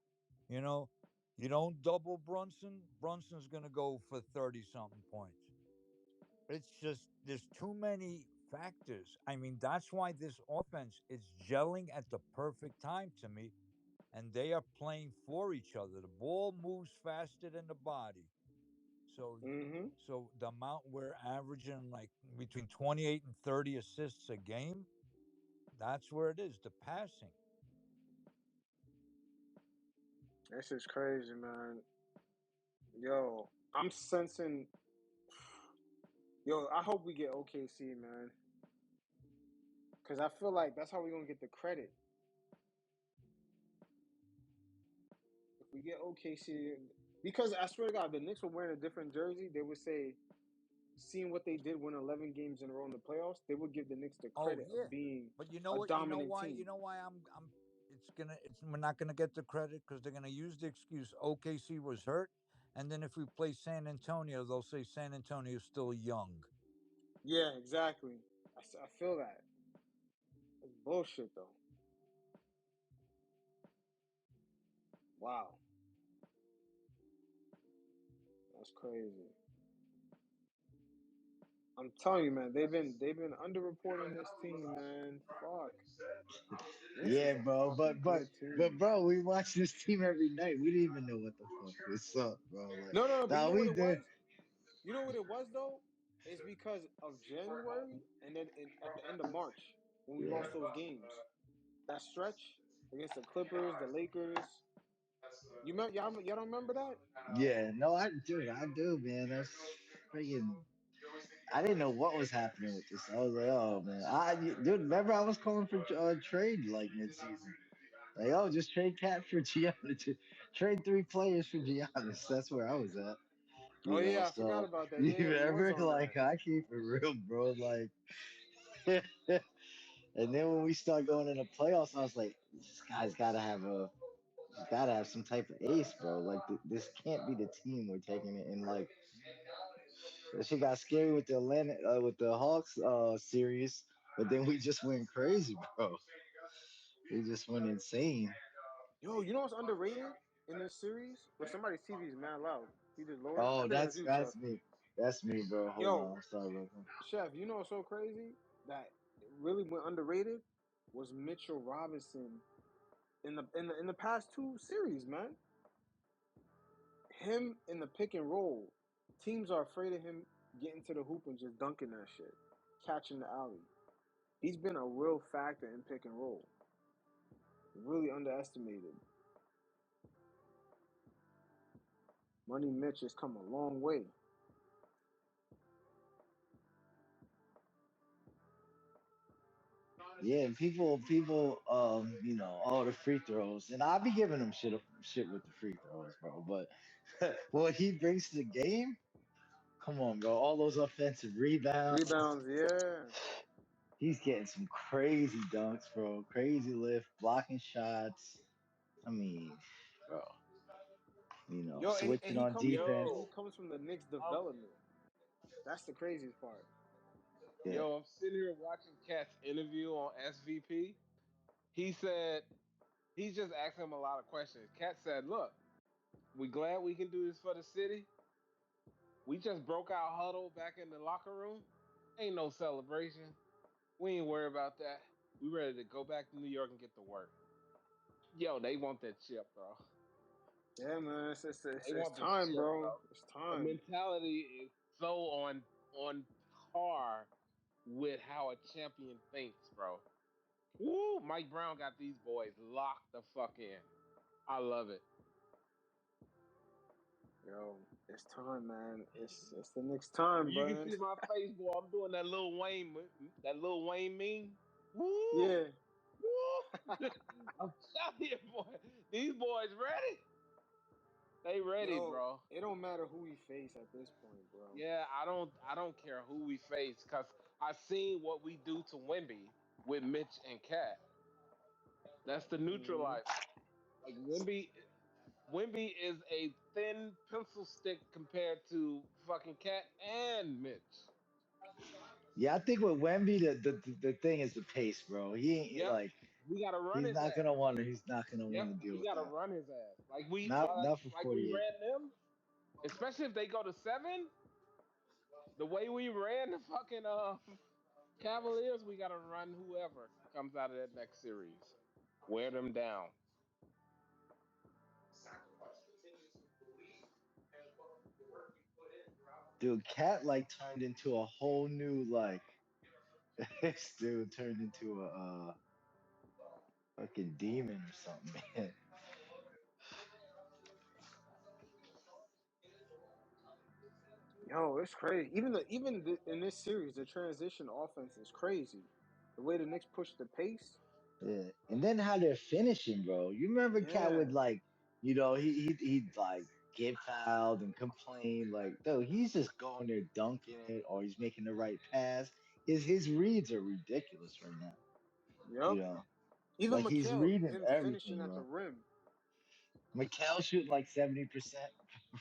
You know, you don't double Brunson, Brunson's going to go for 30 something points. It's just there's too many factors. I mean, that's why this offense is gelling at the perfect time to me, and they are playing for each other. The ball moves faster than the body. So Mm-hmm. so the amount we're averaging like between 28 and 30 assists a game, that's where it is, the passing. This is crazy, man. Yo, I'm sensing. Yo, I hope we get OKC, man, because I feel like that's how we're gonna get the credit. If we get OKC, because I swear to God, the Knicks were wearing a different jersey, they would say, seeing what they did, win 11 games in a row in the playoffs, they would give the Knicks the Oh credit yeah. of being But you know a what? You know dominant why? You team. know why I'm it's we're not gonna get the credit because they're gonna use the excuse OKC was hurt. And then if we play San Antonio, they'll say San Antonio's still young. Yeah, exactly. I feel that. It's bullshit, though. Wow, that's crazy. I'm telling you, man, they've been underreporting this team, man. Fuck, this is Yeah, a bro. fucking good But team. bro, we watch this team every night. We didn't even know what the fuck was up, bro. Like, No, no, no. But you nah, know what we it did. was? You know what it was though? It's because of January and then at the end of March when we lost Yeah. those games. That stretch against the Clippers, the Lakers. Y'all don't remember that? Yeah, no, I do, man. That's freaking. I didn't know what was happening with this. I was like, oh man, dude, remember I was calling for trade like mid-season. Like, oh, just trade Cat for Giannis, trade three players for Giannis. That's where I was at, Oh you know. yeah, I forgot So about that. you Yeah, we was remember, on that. like, I keep it real, bro. Like, and then when we start going into playoffs, I was like, this guy's gotta have some type of ace, bro. Like, this can't be the team we're taking it in. Like, that shit got scary with the Atlanta, with the Hawks series, but then we just went crazy, bro. We just went insane. Yo, you know what's underrated in this series? But somebody's TV is mad loud. You just lowered it. I Oh, think that's you, Chef. that's me. That's me, bro. Hold on, Yo, I'm sorry about that. Chef, you know what's so crazy that it really went underrated was Mitchell Robinson in the past two series, man. Him in the pick and roll, teams are afraid of him getting to the hoop and just dunking that shit, catching the alley. He's been a real factor in pick and roll. Really underestimated. Money Mitch has come a long way. Yeah, and all the free throws, and I'll be giving him shit with the free throws, bro. But what he brings to the game, come on, bro. All those offensive rebounds. Rebounds, yeah. He's getting some crazy dunks, bro. Crazy lift, blocking shots. I mean, bro, Yo, and switching he on comes from defense. and he Yo, comes from the Knicks I'm development. That's the craziest part. Yeah. I'm sitting here watching Cat's interview on SVP. He said he's just asking him a lot of questions. Cat said, "Look, we glad we can do this for the city. We just broke our huddle back in the locker room. Ain't no celebration. We ain't worried about that. We ready to go back to New York and get to work." Yo, they want that chip, bro. Yeah, man. It's They it's want the time, chip, bro. bro. It's The time. mentality is so on par with how a champion thinks, bro. Woo! Mike Brown got these boys locked the fuck in. I love it. Yo, it's time, man. It's the next time, You can bro. see my face, boy. I'm doing that little that little Wayne meme. Woo! Yeah. Woo! I'm telling you, boy. These boys ready. They ready, Yo, bro. it don't matter who we face at this point, bro. Yeah, I don't care who we face because I seen what we do to Wimby with Mitch and Cat. That's the Hmm. neutralizer. Like Wimby is a thin pencil stick compared to fucking Cat and Mitch. Yeah, I think with Wemby, the thing is the pace, bro. He ain't Yep. like We gotta run he's his not ass. gonna want to. He's not gonna want Yep. to deal We with gotta that. run his ass. Like we Not for like we 48. ran them, especially if they go to seven. The way we ran the fucking Cavaliers, we gotta run whoever comes out of that next series. Wear them down. Dude, Cat like turned into a whole new like this dude turned into a fucking demon or something, man. Yo, it's crazy. In this series, the transition offense is crazy. The way the Knicks push the pace. Yeah. And then how they're finishing, bro. You remember Cat would Yeah. like, he'd like get fouled and complain like, dude, he's just going there dunking it or he's making the right pass. His reads are ridiculous right now. You Yep. know, Even like he's Mikhail, reading him finishing everything, at the bro. rim. Mikal shooting like 70%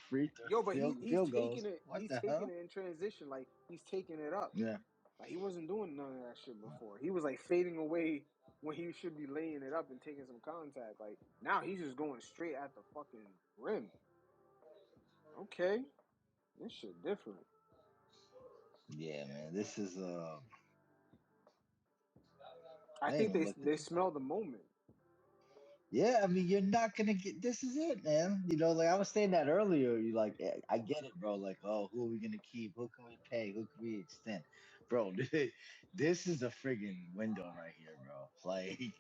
free throw Yo, but he's field taking goals. it. What He's the taking hell? it in transition. Like he's taking it up. Yeah. Like he wasn't doing none of that shit before. He was like fading away when he should be laying it up and taking some contact. Like now he's just going straight at the fucking rim. Okay, this shit different. Yeah, man. This is I I ain't think even looked at they the smell box. the moment. Yeah, I mean, you're not gonna get. This is it, man. Like I was saying that earlier. You like, I get it, bro. Like, oh, who are we gonna keep? Who can we pay? Who can we extend, bro? This is a friggin' window right here, bro. Like,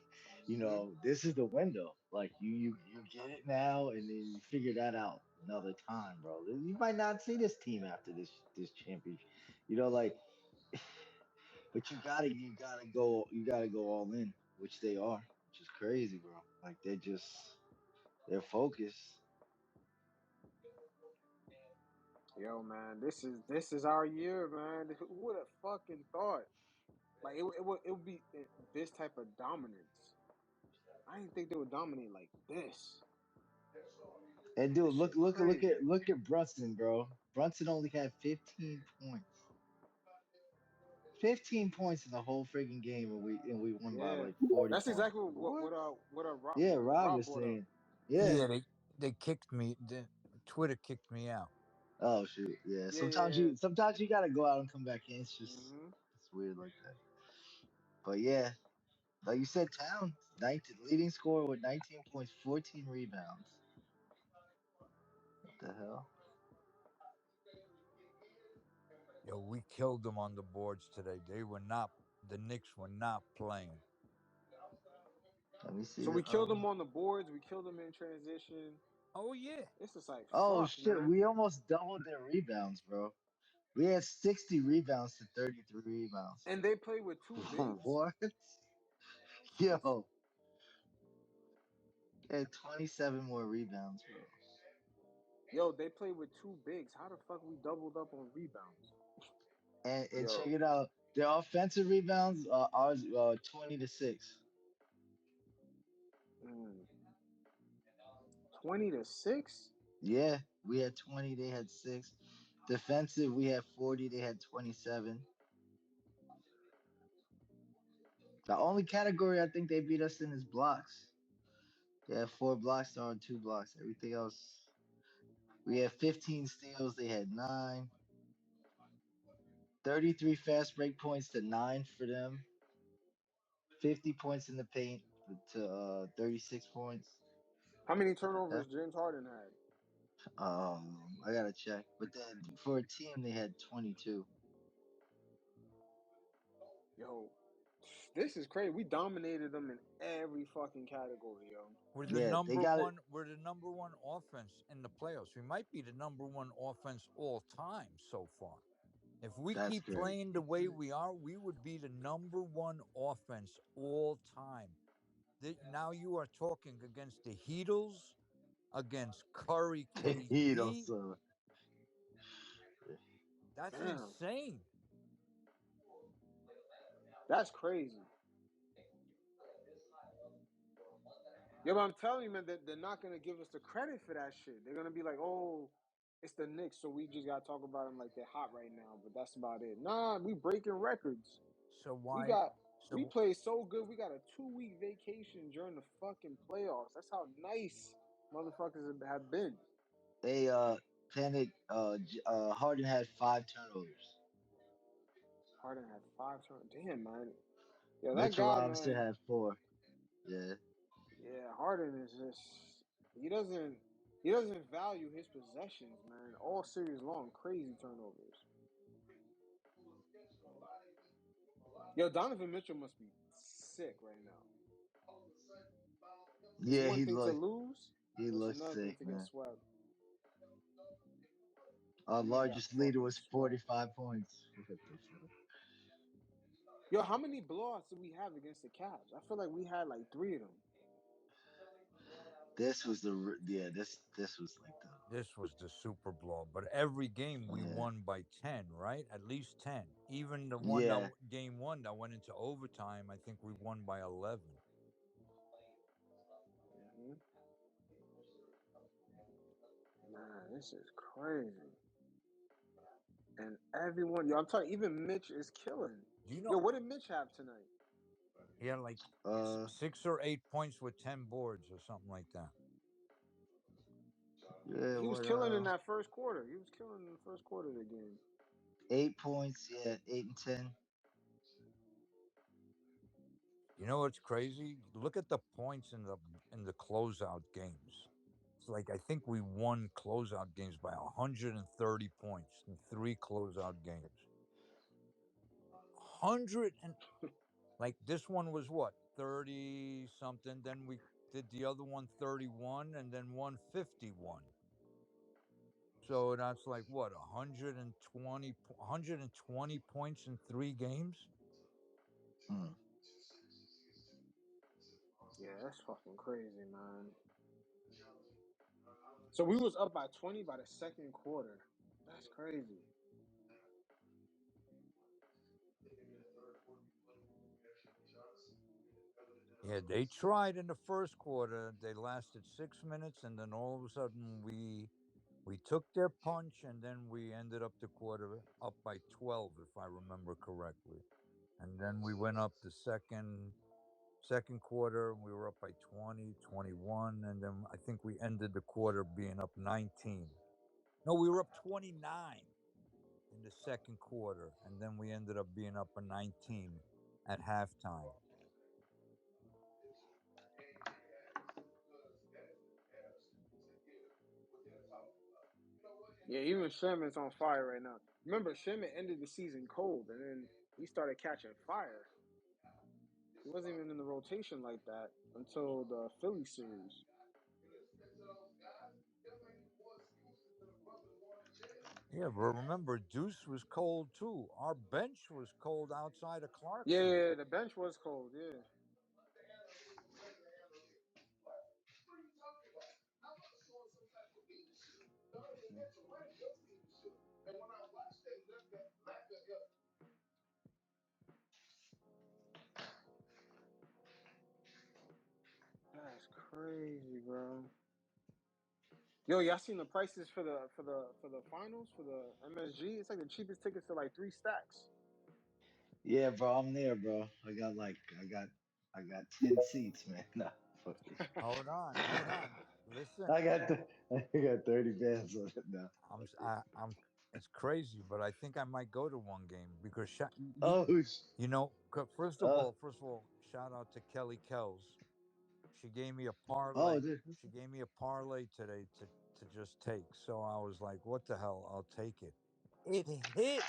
Hmm. this is the window. Like, you get it now, and then you figure that out another time, bro. You might not see this team after this championship. Like, but you gotta go all in, which they are, which is crazy, bro. Like they're focused. Yo, man, this is our year, man. Who would have fucking thought? Like it would be this type of dominance. I didn't think they would dominate like this. And This dude, look shit look look crazy. at look at Brunson, bro. Brunson only had 15 points. 15 points in the whole friggin' game, and we won by Yeah, like 40 that's points. exactly what What? Yeah, what Rob Rob was brought up. saying. Yeah. Yeah, they kicked me. Twitter kicked me out. Oh shoot. Yeah. Yeah, yeah, yeah. Sometimes you gotta go out and come back in. It's just Hmm. it's weird like that. But yeah, like you said, Town, 19 leading scorer with 19 points, 14 rebounds. What the hell? Yo, we killed them on the boards today. The Knicks were not playing. Let me see So the we killed them on the boards. We killed them in transition. Oh yeah. It's just like Oh fuck, shit, man. we almost doubled their rebounds, bro. We had 60 rebounds to 33 rebounds. And they play with two bigs. What? Yo, had 27 more rebounds, bro. Yo, they play with two bigs. How the fuck we doubled up on rebounds? And check Yo, it out. Their offensive rebounds, ours 20 to 6. mm, 20-6. Yeah, we had 20, they had 6. Defensive, we had 40, they had 27. The only category I think they beat us in is blocks. They had 4 blocks, or 2 blocks. Everything else, we had 15 steals, they had 9. 33 fast break points to 9 for them. 50 points in the paint. to 36 points. How many That, turnovers James Harden had? I gotta check. But then for a team, they had 22. Yo, this is crazy. We dominated them in every fucking category, yo. Yeah, they got it. we're the number one offense in the playoffs. We might be the number one offense all time so far. If we That's keep crazy. playing the way we are, we would be the number one offense all time. Now you are talking against the Heatles, against Curry You know, KD. so That's Damn, insane. that's crazy. Yeah, but I'm telling you, man, that they're not gonna give us the credit for that shit. They're gonna be like, "Oh, it's the Knicks, so we just gotta talk about them like they're hot right now." But that's about it. Nah, we breaking records. So We why? got we So played so good. We got a 2 week vacation during the fucking playoffs. That's how nice motherfuckers have been. they Harden had 5 turnovers. Harden had 5 turns. Damn, man. Yeah, that Mitchell guy, Robinson man. had 4. Yeah. Yeah, Harden is just he doesn't value his possessions, man. All series long, crazy turnovers. Yo, Donovan Mitchell must be sick right now. It's Yeah, one thing to lose, he but it's looked another thing sick, to get man. swept. Our That nigga got largest leader fucking was swept. 45 points. What the fuck? Yo, how many blowouts did we have against the Cavs? I feel like we had like three of them. This was this was like the this was the Super Bowl, but every game we yeah. won by 10, right? At least 10. Even the Yeah. game one that went into overtime, I think we won by 11. Hmm. Nah, this is crazy. And everyone, yo, I'm telling you, even Mitch is killing. Do you Yo, know what did Mitch have tonight? he had like Uh 6 or 8 points with 10 boards or something like that? yeah, He was what killing in that first quarter. He was killing in the first quarter of the game. 8 points, yeah, 8 and 10. You know what's crazy? Look at the points in the closeout games. It's like I think we won closeout games by 130 points in 3 closeout games. 100 and like this one was what 30 something. Then we did the other one 31 and then 151. So that's like what 120 points in 3 games. Hmm. Yeah, that's fucking crazy, man. So we was up by 20 by the second quarter. That's crazy. Yeah, they tried in the first quarter. They lasted 6 minutes, and then all of a sudden we took their punch, and then we ended up the quarter up by 12, if I remember correctly. And then we went up the second quarter. We were up by 20, 21, and then I think we ended the quarter being up 19. No, we were up 29 in the second quarter, and then we ended up being up a 19 at halftime. Yeah, even Sherman's on fire right now. Remember, Sherman ended the season cold, and then he started catching fire. He wasn't even in the rotation like that until the Philly series. Yeah, but remember, Deuce was cold too. Our bench was cold outside of Yeah, Clarkson. yeah, yeah, the bench was cold. Yeah, that's crazy, bro. Yo, y'all seen the prices for the finals for the MSG? It's like the cheapest tickets to like 3 stacks. Yeah, bro, I'm there, bro. I got 10 seats, man. Nah, fuck it. Hold on. Listen, I got I got 30 bands on it now. I'm. It's crazy, but I think I might go to one game because Oh, you know. First of all, shout out to Kelly Kells. she gave me a Oh, parlay. dude. She gave me a parlay today to just take. So I was like, "What the hell? I'll take it." It hit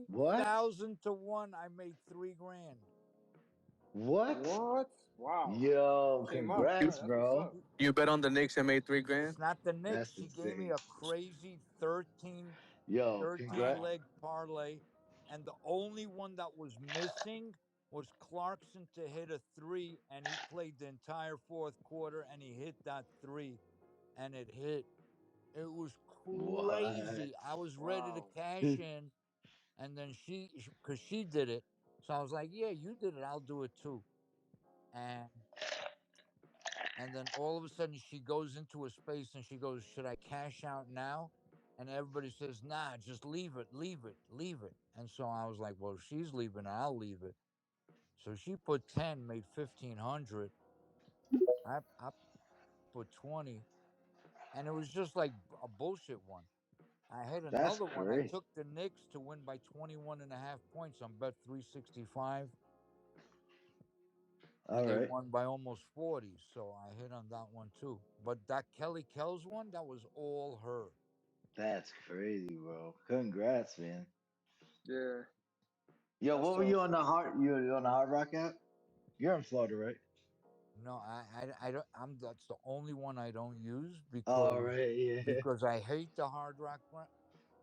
What? 15,000 to 1. I made 3 grand. What? What? Wow. Yo, Came out. All You right, congrats, that's what's bro. up. you bet on the Knicks and made 3 grand. It's not the Knicks. That's She gave me insane. a crazy 13 Yo, 13 congrats. Wow. leg parlay, and the only one that was missing was Clarkson to hit a three, and he played the entire fourth quarter, and he hit that three, and it hit. It was What? crazy. I was ready to Wow. cash in, and then because she did it, so I was like, "Yeah, you did it. I'll do it too." And then all of a sudden she goes into a space and she goes, "Should I cash out now?" And everybody says, "Nah, just leave it, leave it, leave it." And so I was like, "Well, if she's leaving, I'll leave it." So she put 10, made 1,500. I put 20, and it was just like a bullshit one. I had That's another one. I crazy. took the Knicks to win by 21.5 points on bet 365, All and they right. won by almost 40. So I hit on that one too. But that Kelly Kells one, that was all her. That's crazy, bro. Congrats, man. Yeah, Yo, that's what were tough. you on the you on the Hard Rock app? You're in Florida, right? No, I don't. That's the only one I don't use All right, yeah. because I hate the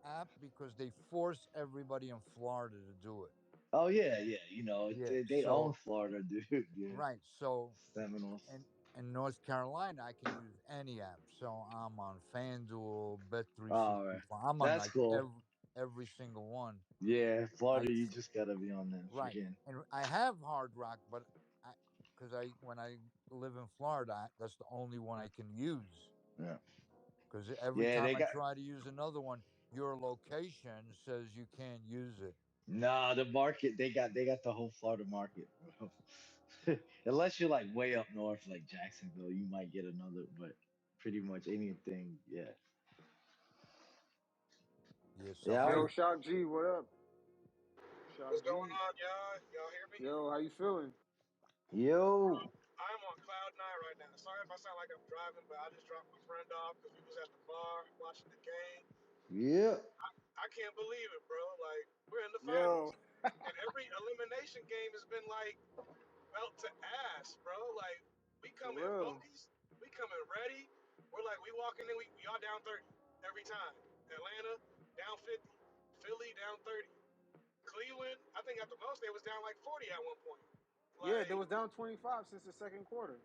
app because they force everybody in Florida to do it. Oh yeah, yeah. You know, Yeah. they own So Florida, dude. Yeah. right. So Seminoles. in North Carolina, I can use any app. So I'm on FanDuel, Bet three All sixty right. five. I'm on That's like cool. every single one. Yeah, I Florida, you just gotta be on that Right, freaking. and I have Hard Rock, but I because I when I live in Florida, that's the only one I can use. Yeah. Because every Yeah, time they I got try to use another one, your location says you can't use it. nah the market, they got the whole Florida market, bro. Unless you're like way up north, like Jacksonville, you might get another, but pretty much anything, yeah. Yeah, so Yeah, I Yo, was, Shock G, what up? Shock What's going G. on, y'all? Y'all hear me? Yo, how you feeling? yo, I'm on cloud nine right now. Sorry if I sound like I'm driving, but I just dropped my friend off because we was at the bar watching the game. yeah. I can't believe it, bro. Like, we're in the Yo, finals. And every elimination game has been like belt to ass, bro. Like, we for come in real. focused, we come in ready. We're like, we walking in, we all down 30 every time. Atlanta down 50, Philly down 30. Cleveland, I think at the most they was down like 40 at one point. Yeah, they Like, was down 25 since the second quarter.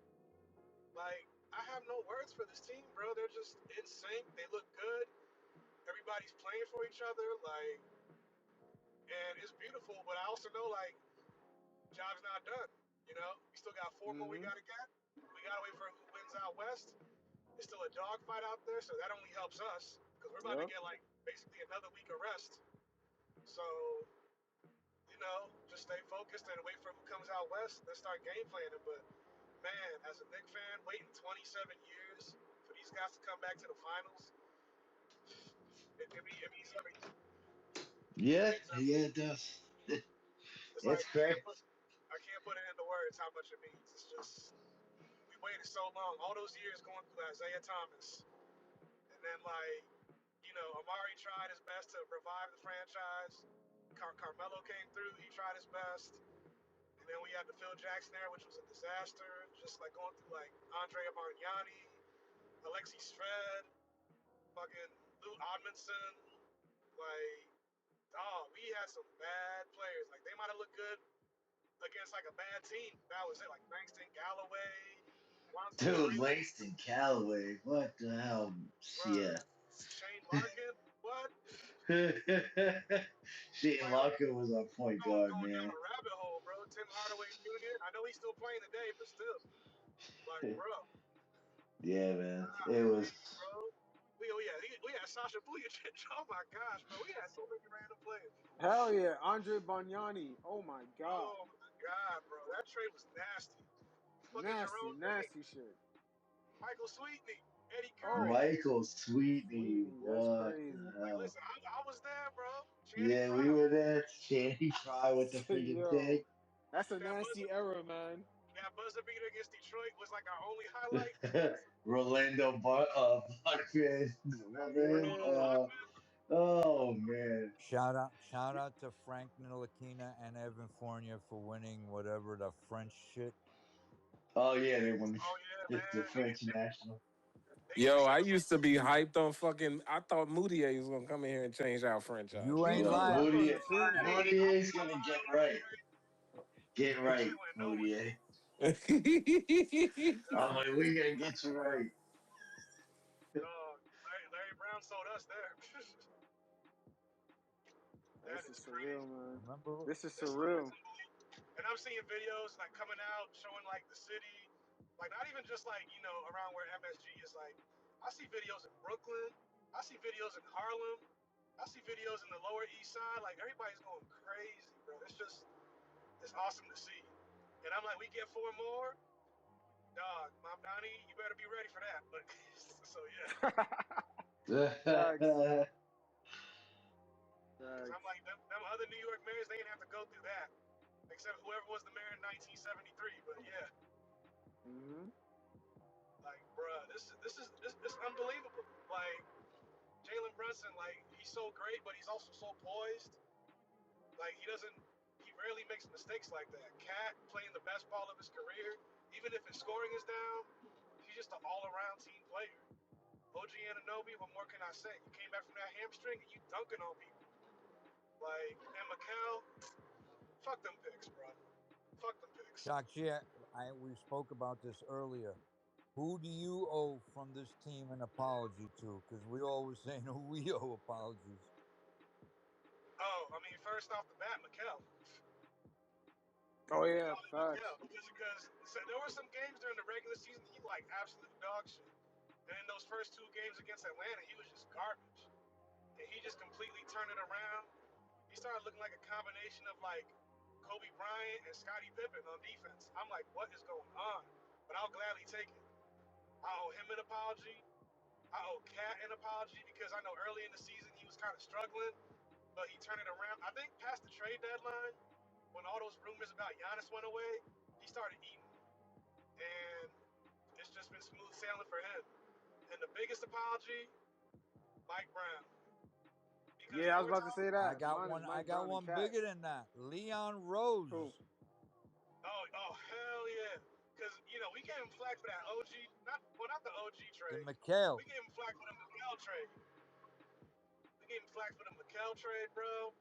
Like, I have no words for this team, bro. They're just in sync. They look good. Everybody's playing for each other. Like, and it's beautiful. But I also know, like, job's not done. You know, we still got four more we Mm-hmm. got to get. We got to wait for who wins out west. It's still a dogfight out there, so that only helps us because we're about to Yep. get, like, basically another week of rest. So, just stay focused and wait for who comes out west. Let's start game planning. But man, as a Knicks fan, waiting 27 years for these guys to come back to the finals, it means everything. It Yeah, means yeah, everything. it does. It's It's like crazy. I can't put it into words how much it means. It's just we waited so long, all those years going through Isaiah Thomas, and then Amari tried his best to revive the franchise. Carmelo came through, he tried his best, and then we had the Phil Jackson era, which was a disaster. Just like going through like Andre Marignani, Alexi Shved, fucking Lou Odmanson, like. Oh, we had some bad players. Like they might have looked good against like a bad team. That was it. Like Langston Galloway, Lonzo Dude, Freeman, Langston Callaway, what the hell? bruh. Yeah. Shane Larkin, what? Shane Like Larkin was our point guard, going down man. a rabbit hole, bro. Tim Hardaway Jr. I know he's still playing today, but still, like, bro, Yeah, man. It golly, was. bro. We had Sasha Vujacic. Oh my gosh, bro. We had so many random players. Hell yeah, Andre Banyani. Oh my god, Oh my god, bro. That trade was nasty. Fucking nasty, Jerome Green, nasty shit. Michael Sweetney, Eddie Oh, Curry. Michael Sweetney, Sweetney, that's what the crazy. Like, hell? listen, I was there, bro. Channing Yeah, we Frye, were there. Channing Frye with the freaking Yo, thing. that's a that nasty buzzer, era, man. That buzzer beater against Detroit was like our only highlight. Buckman, my man. Rolando Yeah. Blackman. Oh man. Shout out to Frank Ntilikina and Evan Fournier for winning whatever the French shit. Oh yeah, they won Oh yeah, the man. French national. They gave me Yo, some I of used to be hyped on fucking. I thought Moutier was gonna come in here and change our franchise. You Me ain't Yo, too. I lying. thought Moody, that too. I Moodier's was gonna so get high on right. Moutier. Get That shit right, went nowhere. Moody. I'm Dog, like, we gotta get you right. dog. Larry Brown sold us there. That This is is crazy. surreal, man. Remember? This is It's surreal. unbelievable. And I'm seeing videos like coming out showing like the city, like not even just like around where MSG is. Like I see videos in Brooklyn, I see videos in Harlem, I see videos in the Lower East Side. Like everybody's going crazy, bro. It's awesome to see. And I'm like, we get four more, dog. Mom Donnie, you better be ready for that. But so yeah, Facts. because I'm Facts. like them other New York mayors, they didn't have to go through that, except whoever was the mayor in 1973. But yeah. Mm-hmm. Like, bruh, this is unbelievable. Like, Jalen Brunson, like, he's so great, but he's also so poised. Like, he rarely makes mistakes like that. Cat playing the best ball of his career, even if his scoring is down, he's just an all-around team player. OG Ananobi, what more can I say? You came back from that hamstring and you dunking on people. Like, and Mikel, fuck them picks, bro. Fuck them picks. Shakshi, we spoke about this earlier. Who do you owe from this team an apology to? Because we always saying who we owe apologies. Oh, I mean, first off the bat, Mikel. Oh You yeah, know, facts. Mikel, because so there were some games during the regular season he like absolute dog shit. And in those first two games against Atlanta, he was just garbage. And he just completely turned it around. He started looking like a combination of like Kobe Bryant and Scottie Pippen on defense. I'm like, what is going on? But I'll gladly take it. I owe him an apology. I owe Cat an apology because I know early in the season he was kind of struggling, but he turned it around. I think past the trade deadline, when all those rumors about Giannis went away, he started eating. And it's just been smooth sailing for him. And the biggest apology, Mike Brown, because Yeah, I there was were about to say times. I that. got Mine is one. I Mike got Brown and one Cat. bigger than that. Leon Who? Rose, Oh hell yeah, because we gave him flack for that OG, not the OG the trade. We McHale. gave him flack for the McHale trade. We gave him flack for the McHale trade, bro.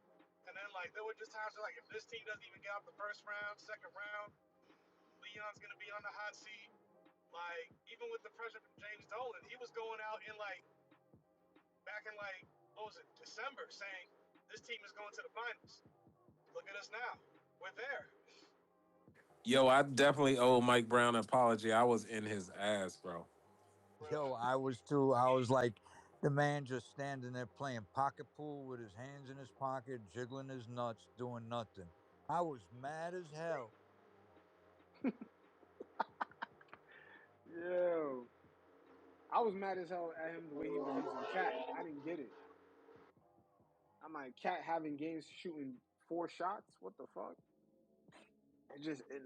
And then like there were just times where, like if this team doesn't even get out the first round, second round, Leon's gonna be on the hot seat. Like even with the pressure from James Dolan, he was going out in like back in like what was it, December, saying this team is going to the finals. Look at us now. We're there. Yo, I definitely owe Mike Brown an apology. I was in his ass, bro. Yo, Bruh. I was too. I was like the man just standing there playing pocket pool with his hands in his pocket, jiggling his nuts, doing nothing. I was mad as hell. Yo, I was mad as hell at him the way he was using Cat. I didn't get it. I'm like, Cat having games shooting 4 shots. What the fuck?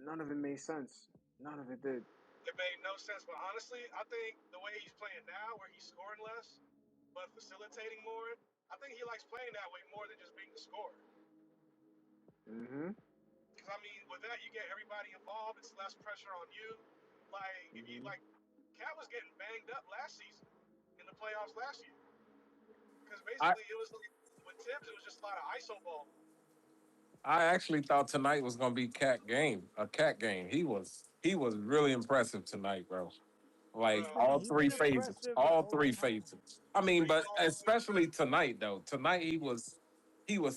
None of it made sense. None of it did. It made no sense. But honestly, I think the way he's playing now, where he's scoring less but facilitating more, I think he likes playing that way more than just being the scorer. Mm-hmm. Because I mean, with that, you get everybody involved. It's less pressure on you. Like if you Mm-hmm. like, Cat was getting banged up last season in the playoffs last year. Because I basically it was like, with Tibbs, it was just a lot of iso ball. I actually thought tonight was gonna be a cat game. He was really impressive tonight, bro. Like Bro, all He's three been phases, impressive the all whole three time. phases. I mean, three but ball especially tonight though. Tonight he was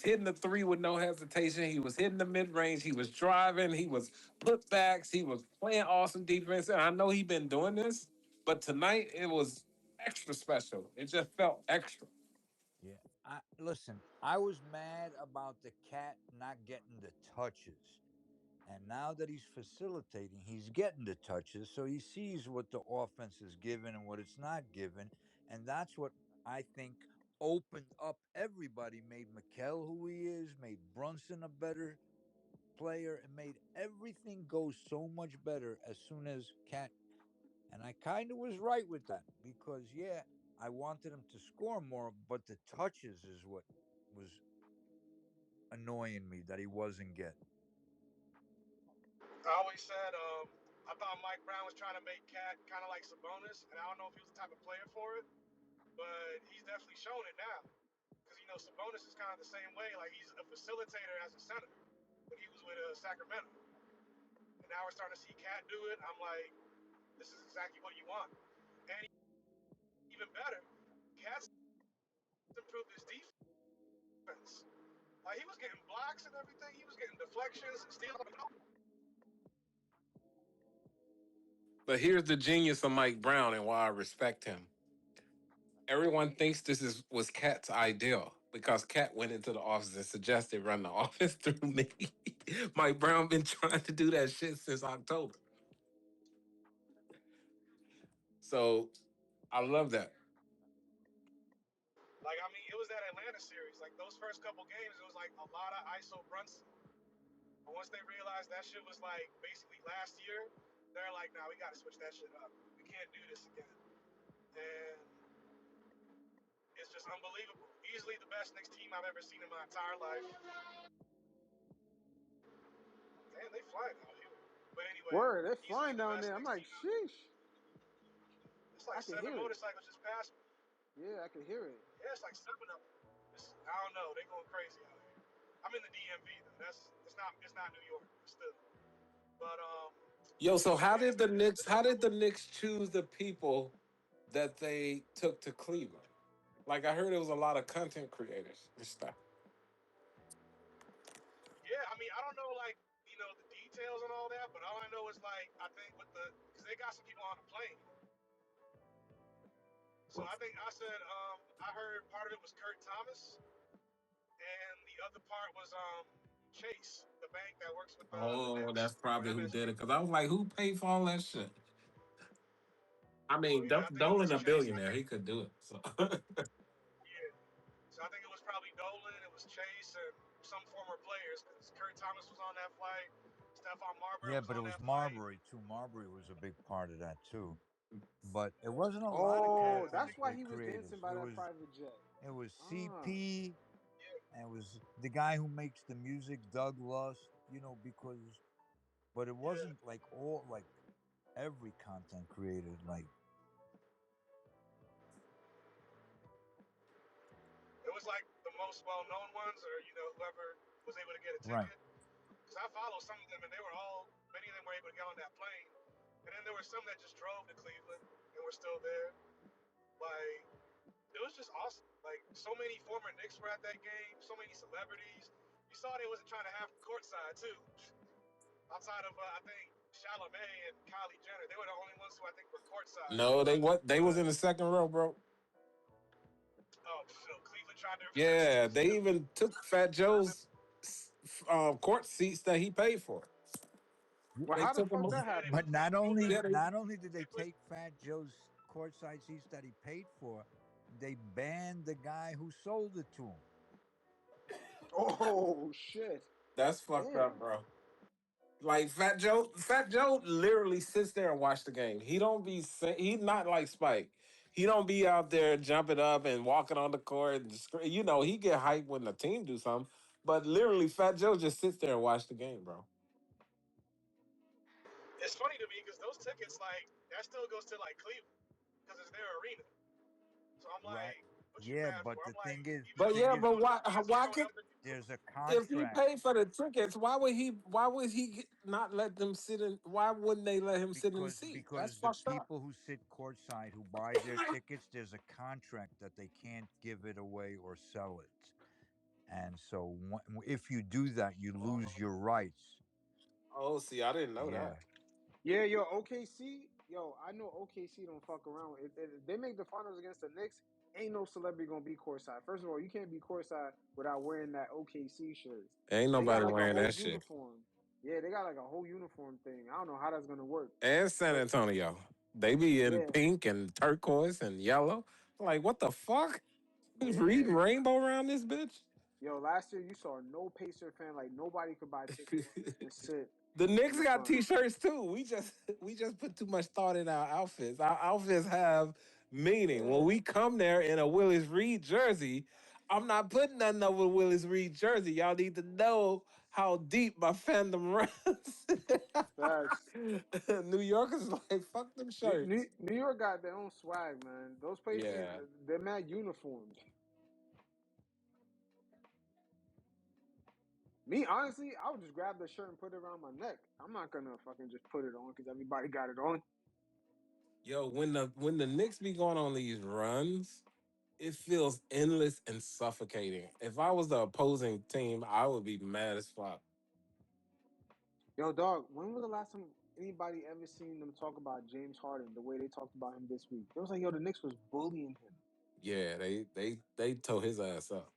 hitting the three with no hesitation. He was hitting the mid range. He was driving. He was putbacks. He was playing awesome defense. And I know he been doing this, but tonight it was extra special. It just felt extra. Yeah. Listen, I was mad about the cat not getting the touches. And now that he's facilitating, he's getting the touches. So he sees what the offense is given and what it's not given. And that's what I think opened up everybody, made Mikel who he is, made Brunson a better player. It made everything go so much better as soon as Cat. And I kind of was right with that because, yeah, I wanted him to score more, but the touches is what was annoying me that he wasn't getting. I always said I thought Mike Brown was trying to make Cat kind of like Sabonis, and I don't know if he was the type of player for it, but he's definitely shown it now. Because Sabonis is kind of the same way. Like he's a facilitator as a center when he was with Sacramento, and now we're starting to see Cat do it. I'm like, this is exactly what you want. And even better, Cat's improved his defense. Like he was getting blocks and everything. He was getting deflections and steals. But here's the genius of Mike Brown and why I respect him. Everyone thinks was Cat's ideal because Cat went into the office and suggested run the office through me. Mike Brown been trying to do that shit since October. So I love that. Like it was that Atlanta series. Like those first couple games, it was like a lot of ISO Brunson. But once they realized that shit was like basically last year, they're like, nah, we got to switch that shit up. We can't do this again. And it's just unbelievable. Easily the best Knicks team I've ever seen in my entire life. Damn, they flying out here. But anyway, Word, they're easily flying the down best there. I'm Knicks like, team. sheesh. It's like I can 7 hear it. motorcycles just passed me. Yeah, I can hear it. Yeah, it's like 7 of them. I don't know. They going crazy out here. I'm in the DMV though. It's not New York, but still. But Yo, so how yeah, did the it's Knicks been a how did couple. the Knicks choose the people that they took to Cleveland? Like I heard it was a lot of content creators and stuff. Yeah, I don't know like the details and all that, but all I know is like I think with because they got some people on the plane. So I think I said I heard part of it was Kurt Thomas, and the other part was Chase, the bank that works with the Oh, Knicks that's or probably who did MSG. it. Cause I was like, who paid for all that shit? I So mean, yeah, I think it Dolan was a Chase. I billionaire, think he could do it. So yeah. So I think it was probably Dolan, it was Chase, and some former players because Kurt Thomas was on that flight, Stephon Marbury Yeah, was but it on was that flight. Marbury too. Marbury was a big part of that too. But it wasn't a lot of Oh, Yeah, content that's why he was dancing creators. by that private jet. It was Ah. CP yeah. and it was the guy who makes the music, Doug Lust, because but it Yeah. wasn't like all like every content creator like It was like the most well-known ones, or whoever was able to get a right. ticket. Because I followed some of them, and many of them were able to get on that plane. And then there were some that just drove to Cleveland and were still there. Like it was just awesome. Like so many former Knicks were at that game. So many celebrities. You saw they wasn't trying to have courtside too. Outside of I think Chalamet and Kylie Jenner, they were the only ones who I think were courtside. no, they was in But the second row, bro. oh, so Cleveland tried their Yeah, best. they even took Fat Joe's court seats that he paid for. Well, They how the took him. fuck that Yeah, they But happened? put not Dolan. only Yeah, not only did they They put take Fat Joe's courtside seats that he paid for, they banned the guy who sold it to him. Oh shit. that's fucked up, Damn. bro. Like Fat Joe literally sits there and watch the game. He don't be he's not like Spike. He don't be out there jumping up and walking on the court. And he get hyped when the team do something. But literally, Fat Joe just sits there and watch the game, bro. It's funny to me because those tickets, like, that still goes to like Cleveland because it's their arena. So I'm Right. like, what you Yeah, mad but for? I'm like, even But though yeah, you but know why? nothing is Why showing can up, there's a if he contract paid for the tickets? Why would he not let them sit in? Why wouldn't they let him sit in the seat? That's because the fucked up. people who sit courtside who buy their tickets, there's a contract that they can't give it away or sell it. And so if you do that, you lose your rights. Oh, see, I didn't know Yeah. that. Yeah, yo, OKC. Yo, I know OKC don't fuck around. If they make the finals against the Knicks, ain't no celebrity gonna be courtside. First of all, you can't be courtside without wearing that OKC shirt. Ain't They got nobody like a wearing whole that shit. uniform. Yeah, they got like a whole uniform thing. I don't know how that's gonna work. And San But Antonio. They be in yeah, pink and turquoise and yellow. Like, what the fuck? yeah. Reading rainbow around this bitch? Yo, last year you saw no Pacer fan, like nobody could buy tickets and sit The in Knicks the got front. t-shirts too. We just put too much thought in our outfits. Our outfits have meaning. When Yeah, we come there in a Willis Reed jersey, I'm not putting nothing over Willis Reed jersey. Y'all need to know how deep my fandom runs. facts. New Yorkers like fuck them shirts. New York got their own swag, man. Those places, Yeah. they're mad uniforms. Me, honestly, I would just grab the shirt and put it around my neck. I'm not gonna fucking just put it on because everybody got it on. Yo, when the Knicks be going on these runs, it feels endless and suffocating. If I was the opposing team, I would be mad as fuck. Yo, dog, when was the last time anybody ever seen them talk about James Harden the way they talked about him this week? It was like, yo, the Knicks was bullying him. Yeah, they tow his ass up.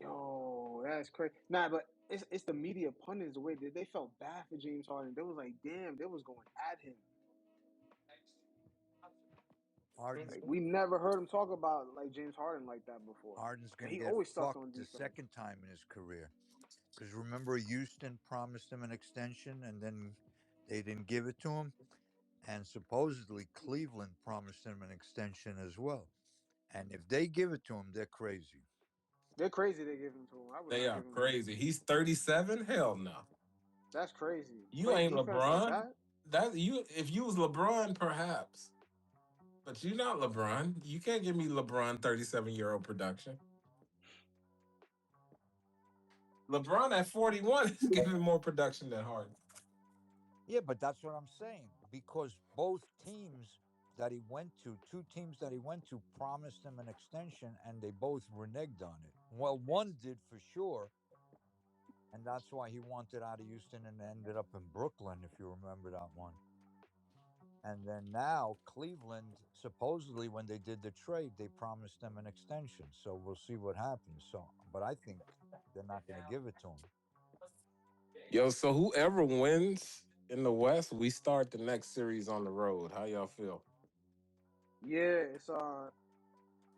Yo, that's crazy. Nah, but it's the media pundits the way that they felt bad for James Harden. They was like, damn, they was going at him. Harden's Like we never heard him talk about like James Harden like that before. Harden's And gonna he get always stuck on fucked the defense. second time in his career. Because remember, Houston promised him an extension, and then they didn't give it to him. And supposedly Cleveland promised him an extension as well. And if they give it to him, they're crazy. They're crazy they give him to him. I would They not are give him to him. crazy. He's 37. Hell no. That's crazy. You Playing ain't defense like LeBron. that? That you if you was LeBron, perhaps. But you're not LeBron. You can't give me LeBron 37-year-old production. LeBron at 41 is giving more production than Harden. Yeah, but that's what I'm saying. Because both teams that he went to, two teams that he went to, promised him an extension and they both reneged on it. Well, one did for sure. And that's why he wanted out of Houston and ended up in Brooklyn, if you remember that one. And then now Cleveland, supposedly when they did the trade, they promised him an extension. So we'll see what happens. So, but I think they're not going to give it to him. Yo, so whoever wins in the West, we start the next series on the road. How y'all feel? Yeah,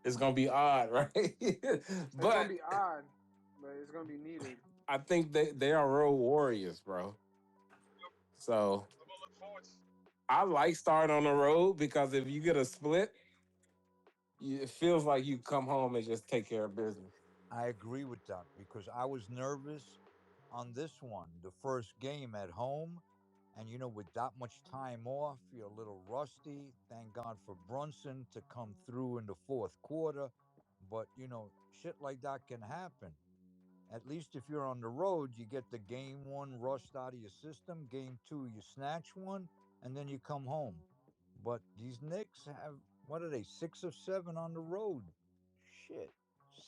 It's gonna be odd, right? it's gonna But be odd, but it's gonna be needed. I think they are road warriors, bro. So I'm gonna look forward to. I like starting on the road because if you get a split, it feels like you come home and just take care of business. I agree with that because I was nervous on this one, the first game at home. And, with that much time off, you're a little rusty. Thank God for Brunson to come through in the fourth quarter. But, shit like that can happen. At least if you're on the road, you get the game one rushed out of your system. Game two, you snatch one, and then you come home. But these Knicks have, what are they, 6 of 7 on the road? Shit.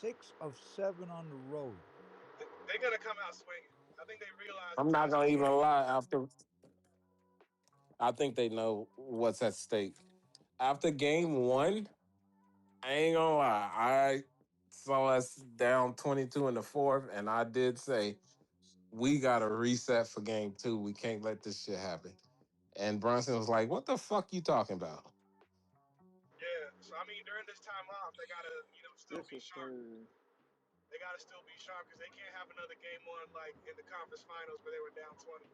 6 of 7 on the road. They're gonna come out swinging. I think they realize I'm the not test gonna is even getting to lie. them. After I think they know what's at stake. After game one, I ain't gonna lie. I saw us down 22 in the fourth, and I did say we got to reset for game two. We can't let this shit happen. And Brunson was like, "What the fuck you talking about?" Yeah. So I mean, during this time off, they gotta still This be is sharp. crazy. They gotta still be sharp because they can't have another game one like in the conference finals where they were down 20.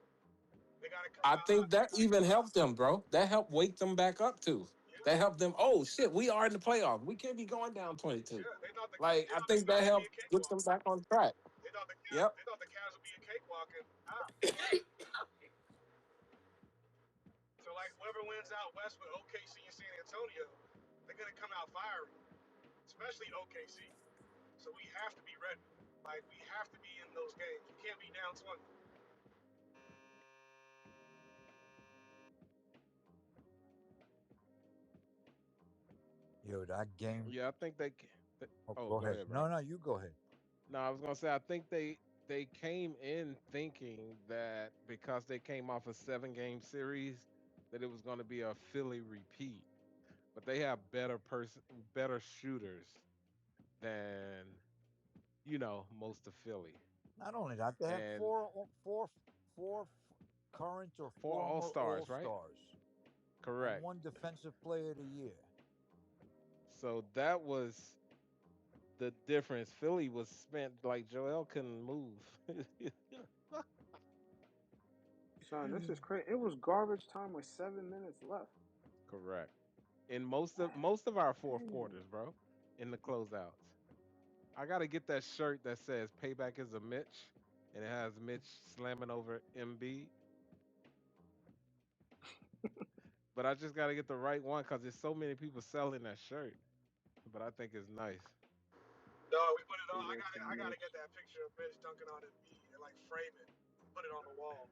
They gotta come I out think hot. that even helped them, bro. That helped wake them back up too. Yeah. That helped them. Oh shit, we are in the playoff. We can't be going down 22. Yeah. They thought the Like I think that Cavs would be a helped get them cakewalk. back on track. Yep. They thought the Cavs would be a cakewalk, and so like whoever wins out west with OKC and San Antonio, they're gonna come out firing, especially OKC. So we have to be ready. Like we have to be in those games. We can't be down 20. That game. Yeah, I think Oh, oh, go go ahead. ahead, No, bro. no, you go ahead. No, I was gonna say I think they came in thinking that because they came off a 7 game series that it was gonna be a Philly repeat. But they have better shooters than most of Philly. Not only that, they have And four current or 4 All former All Stars, right? Stars and Correct. one Defensive Player of the Year. So that was The difference, Philly was spent like Joel couldn't move. Son, this is crazy. It was garbage time with 7 minutes left. Correct. In most of our fourth Damn. quarters, bro, in the closeouts. I gotta get that shirt that says "Payback is a Mitch," and it has Mitch slamming over MB. But I just gotta get the right one because there's so many people selling that shirt. But I think it's nice. No, we put it on. Pay back to I gotta Mitch. get that picture of Mitch dunking on Embiid and like frame it, put it on the wall.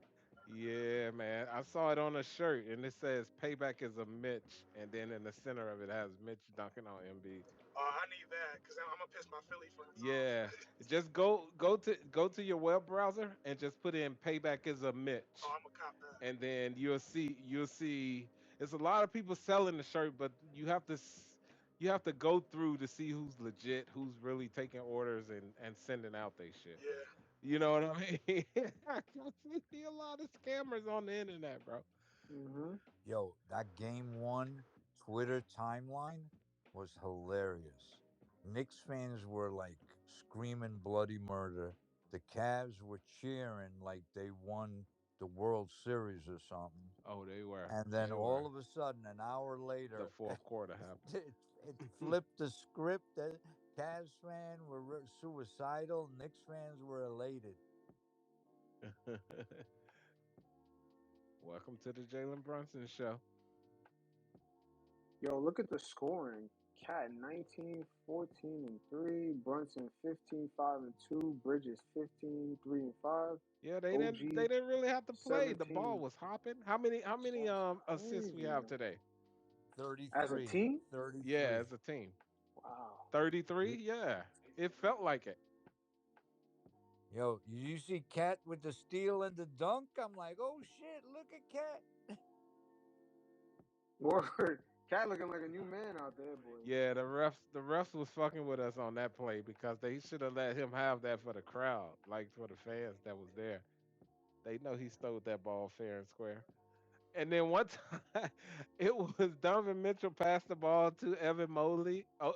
Yeah, man. I saw it on a shirt and it says "Payback is a Mitch," and then in the center of it has Mitch dunking on MB. I need that because I'm gonna piss my Philly friends off. Yeah, just go to your web browser and just put in "Payback is a Oh, Mitch," I'm gonna cop that. and then you'll see. It's a lot of people selling the shirt, but you have to go through to see who's legit, who's really taking orders and sending out their shit. Yeah. You know what I mean? I see a lot of scammers on the internet, bro. Mm-hmm. Yo, that game one Twitter timeline was hilarious. Knicks fans were like screaming bloody murder. The Cavs were cheering like they won the World Series or something. Oh, they were. And then They all were. of a sudden, an hour The later, fourth quarter happened. it flipped the script. The Cavs fans were suicidal. Knicks fans were elated. Welcome to the Jalen Brunson show. Yo, look at the scoring. Cat 19, 14, and 3. Brunson 15, 5, and 2. Bridges 15, 3, and 5. Yeah, they didn't they OG didn't really have to play. The ball 17. was hopping. How many That's assists we crazy, have man. today? As a 33. team? Yeah, 33. as a team. Wow. 33? Y- Yeah. It felt like it. Yo, you see Cat with the steal and the dunk? I'm like, oh shit, look at Cat. Word. Cat looking like a new man out there, boy. Yeah, the refs was fucking with us on that play because they should have let him have that for the crowd, like for the fans that was there. They know he stole that ball fair and square. And then one time, it was Donovan Mitchell passed the ball to Evan Mobley. Oh,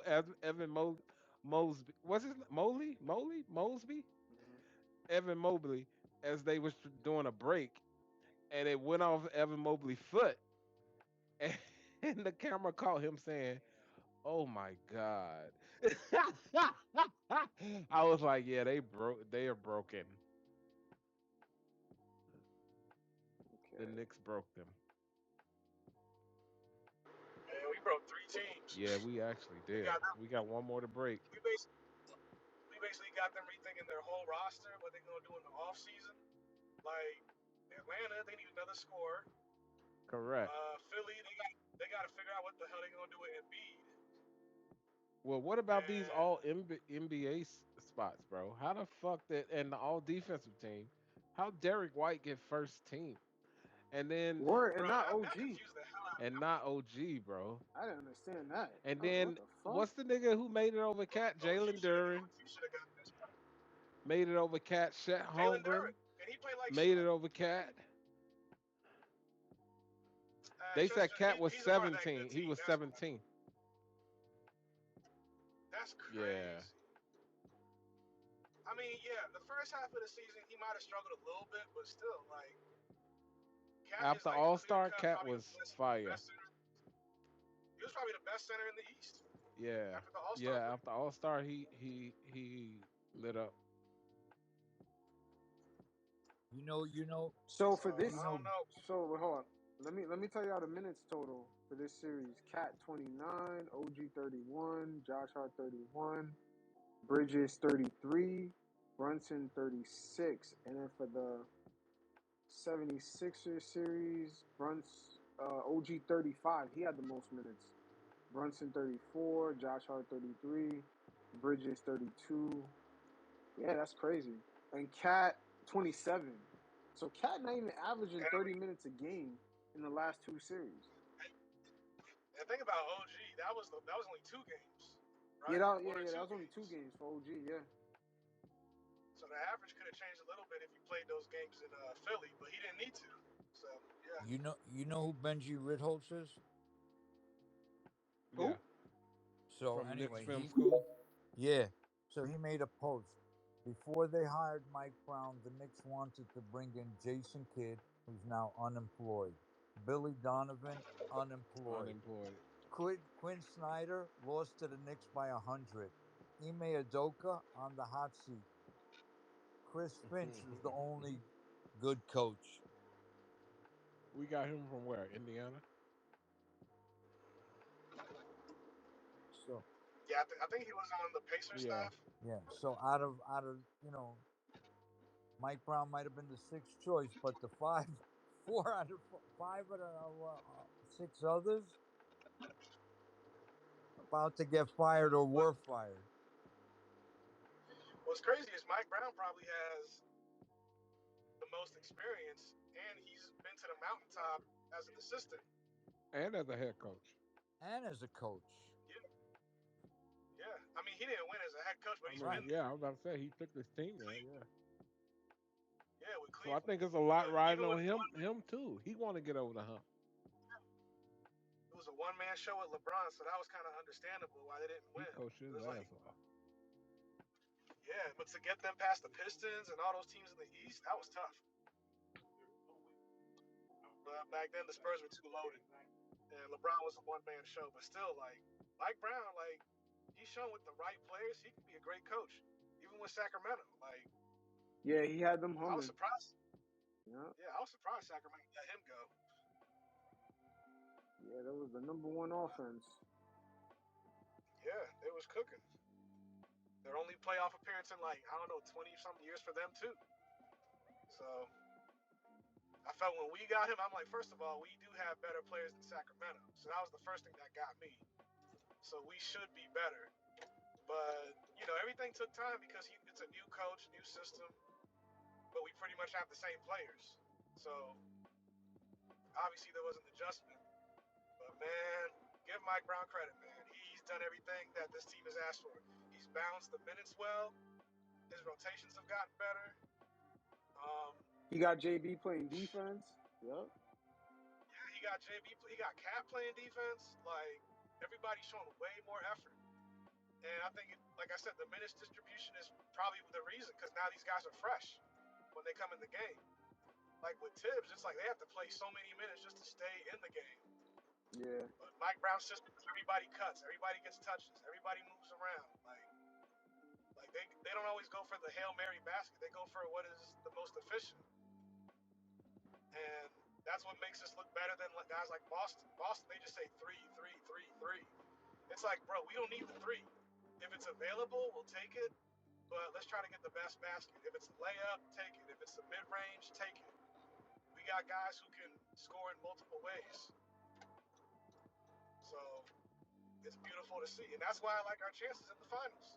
Mosby. What's his Mobley? Mosby? Hmm. Evan Mobley, as they was doing a break, and it went off Evan Mobley's foot, and, and the camera caught him saying, "Oh my god!" I was like, "Yeah, they broke. They are broken. The Okay. Knicks broke them." Man, we broke three teams. Yeah, we actually We did. got them. We got one more to break. We basically we basically got them rethinking their whole roster, what they're gonna do in the off season. Like Atlanta, they need another scorer. Correct. Philly, they got to figure out what the hell they're gonna do with Embiid. Well, what about these And all NBA spots, bro? How the fuck that and the all defensive team? How Derek White get first team and then Word, and bro, not that OG. confused the hell out of me. and not OG, bro? I didn't understand that. And I was like, what then the fuck? what's the nigga who made it over Cat? OG Jalen should have Duran got. He should have got this. made it over Cat. Chet Jalen Duran, Holmgren and he played like made it shit. over Cat. They said Cat was He's a part of that good 17. He team. was 17. That's Yeah. crazy. I mean, yeah, the first half of the season he might have struggled a little bit, but still, like, Cat is After like All clear Star, cut, Cat probably was fire. best center. He was probably the best center in the East Yeah. after the All Star Yeah. break. After All Star, he lit up. You know, you know, So So for you I this, don't know, know. so hold on. Let me tell y'all the minutes total for this series. Cat 29, OG 31, Josh Hart 31, Bridges 33, Brunson 36, and then for the 76ers series, OG 35. He had the most minutes. Brunson 34, Josh Hart 33, Bridges 32. Yeah, that's crazy. And Cat 27. So Cat not even averaging And I 30 mean, minutes a game in the last two series. and think about OG. That was only 2 games, Yeah, right? One or that two was only two games. games for OG. Yeah, So the average could have changed a little bit if he played those games in Philly, but he didn't need to. So yeah, you know who Benji Ritholtz is. Yeah. who? So From Knicks anyway, Film School. yeah. So he made a post. Before they hired Mike Brown, the Knicks wanted to bring in Jason Kidd, who's now unemployed. Billy Donovan, unemployed. Unemployed. Quinn Snyder lost to the Knicks by 100. Ime Udoka on the hot seat. Chris Finch is the only good coach. We got him from where? Indiana. So Yeah, I think he was on the Pacers Yeah. staff. yeah, so out of Mike Brown might have been the sixth choice, but the five, five out of six others about to get fired or What were fired. What's crazy is Mike Brown probably has the most experience, and he's been to the mountaintop as an assistant. And as a head coach. And as a coach. Yeah, yeah. I mean, he didn't win as a head coach, but I he's Right. mean, been yeah, I there. was about to say he took this team there. Yeah. Yeah, with So I Cleveland. think it's a lot riding Even on with him too. He want to get over the hump. it was a one-man show with LeBron, so that was kind of understandable why they didn't He win. coached It his was like, ass off. yeah, but to get them past the Pistons and all those teams in the East, that was tough. But back then the Spurs were too loaded, and LeBron was a one-man show. But still, like Mike Brown, like he's shown with the right players, he can be a great coach, even with Sacramento. Like Yeah, he had them I was humming. surprised. Yeah, Yeah, I was surprised Sacramento let him go. yeah, that was the number one offense. Yeah, they was cooking. Their only playoff appearance in like I don't know 20 something years for them too. So I felt when we got him, I'm like, first of all, we do have better players than Sacramento. So that was the first thing that got me. So we should be better. But everything took time because it's a new coach, new system, but we pretty much have the same players. So obviously there was an adjustment. But man, give Mike Brown credit, man. He's done everything that this team has asked for. He's balanced the minutes well. His rotations have gotten better. Um, He got JB playing defense. Yep. yeah, he got JB. He got Cat playing defense. Like everybody's showing way more effort. And I think, like I said, the minutes distribution is probably the reason because now these guys are fresh when they come in the game. Like with Tibbs, it's like they have to play so many minutes just to stay in the game. Yeah. But Mike Brown's system, everybody cuts, everybody gets touches, everybody moves around. Like they don't always go for the Hail Mary basket. They go for what is the most efficient. And that's what makes us look better than guys like Boston. Boston, they just say three, three, three, three. It's like, bro, we don't need the three. If it's available, we'll take it. But let's try to get the best basket. If it's a layup, take it. If it's a mid range, take it. We got guys who can score in multiple ways. So it's beautiful to see. And that's why I like our chances in the finals.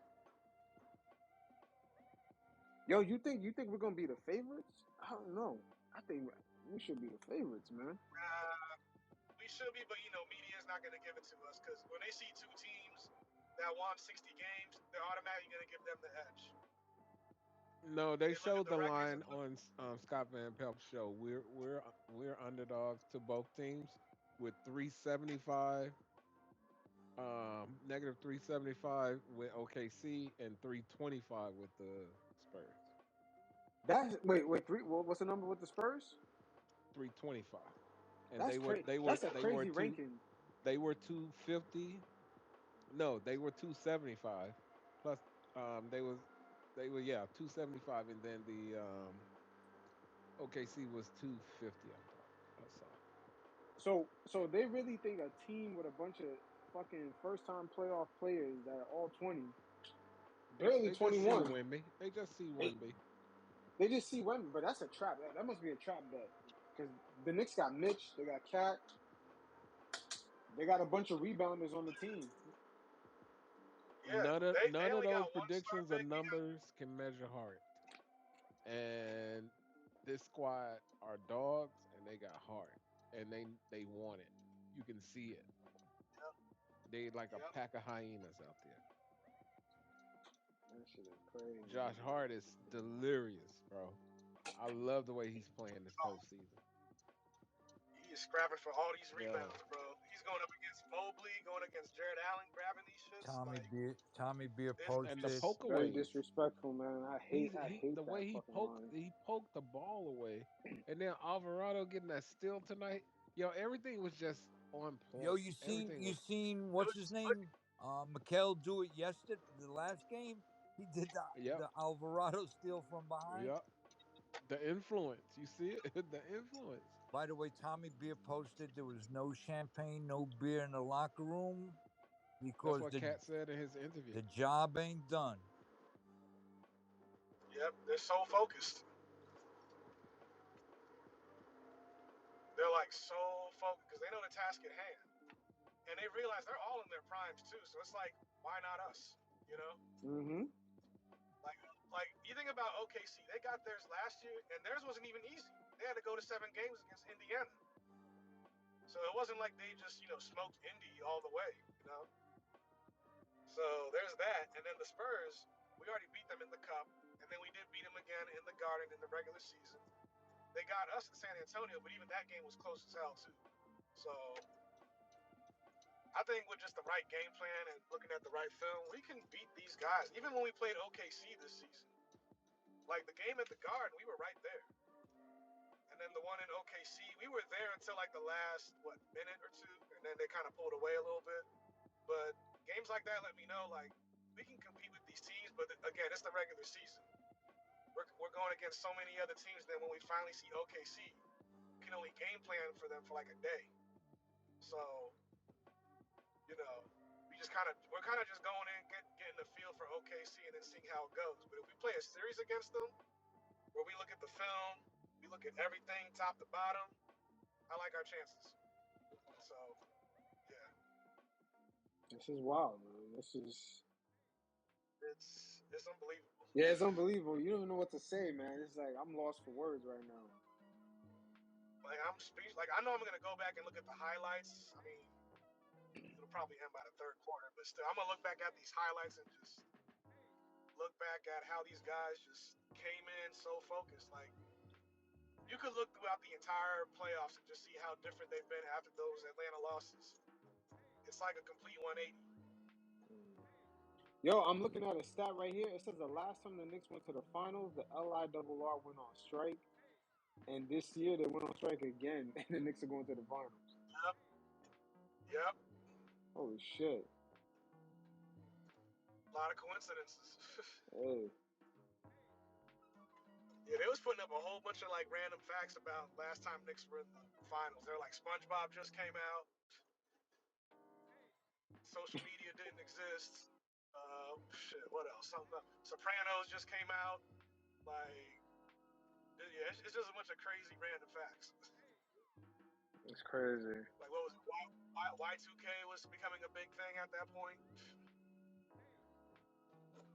Yo, you think we're gonna be the favorites? I don't know. I think we should be the favorites, man. We should be, but media is not going to give it to us because when they see two teams that won 60 games, they're automatically going to give them the edge. No, they They look at showed the the records line and look. on Scott Van Pelt's show. We're underdogs to both teams with 375, negative 375 with OKC and 325 with the Spurs. That's wait three. What's the number with the Spurs? 325, and That's crazy. That's a crazy ranking. they were 250. No, they were 275 plus. They were, yeah, 275, and then the OKC was 250. I saw. So they really think a team with a bunch of fucking first time playoff players that are all 20, barely They just see 21. Wimby. They just see They Wimby. they just see women, but that's a trap. That must be a trap bet because the Knicks got Mitch, they got Cat, they got a bunch of rebounders on the team. Yeah, they None of only those got one star predictions or big. We got numbers can measure heart. And this squad are dogs, and they got heart, and they want it. You can see it. yep, They like a yep. pack of hyenas out there. That shit is crazy, Josh man. Hart is delirious, bro. I love the way he's playing this Oh, postseason. he is scrapping for all these Yeah. rebounds, bro. He's going up against Mobley, going against Jared Allen, grabbing these shits. Like Tommy Beer And the posted. it's poke Very aways. disrespectful, man. I He hate the that way fucking line. he poked the ball away, and then Alvarado getting that steal tonight. Yo, everything was just on Yo, point. Everything you was. seen it what's was his just good. name? Mikel do it yesterday, the last game. He did Yep, the Alvarado steal from behind. yep. The influence. You see it. The influence. By the way, Tommy Beer posted there was no champagne, no beer in the locker room That's because what Cat said in his interview. the job ain't done. Yep, they're so focused. They're like so focused because they know the task at hand, and they realize they're all in their primes too. So it's like, why not us? You know, Mm-hmm. like you think about OKC, they got theirs last year, and theirs wasn't even easy. They had to go to 7 games against Indiana, so it wasn't like they just smoked Indy all the way. You know, so there's that, and then the Spurs, we already beat them in the cup, and then we did beat them again in the Garden in the regular season. They got us in San Antonio, but even that game was close as hell too. So I think with just the right game plan and looking at the right film, we can beat these guys. Even when we played OKC this season, like the game at the Garden, we were right there. And then the one in OKC, we were there until like the last minute or two, and then they kind of pulled away a little bit. But games like that let me know like we can compete with these teams. But again, it's the regular season. We're going against so many other teams. Then when we finally see OKC, we can only game plan for them for like a day. So you know, we're kind of just going in, getting the feel for OKC and then seeing how it goes. But if we play a series against them, where we look at the film, we look at everything top to bottom, I like our chances. So yeah, This is wild, man. This is it's unbelievable. yeah, it's unbelievable. You don't even know what to say, man. It's like I'm lost for words right now. Like I'm speech. Like I know I'm gonna go back and look at the highlights. I mean, it'll probably end by the third quarter, but still, I'm gonna look back at these highlights and just look back at how these guys just came in so focused. Like you could look throughout the entire playoffs and just see how different they've been after those Atlanta losses. It's like a complete 180. Yo, I'm looking at a stat right here. It says the last time the Knicks went to the finals, the LIRR went on strike, and this year they went on strike again, and the Knicks are going to the finals. Yep. Yep. Holy shit! A lot of coincidences. Hey, Yeah, they was putting up a whole bunch of like random facts about last time Knicks were in the finals. They're like SpongeBob just came out. Social media didn't exist. Shit, what else? Something else. Sopranos just came out. Like, yeah, it's just a bunch of crazy random facts. it's crazy. Like, what was Y2K was becoming a big thing at that point.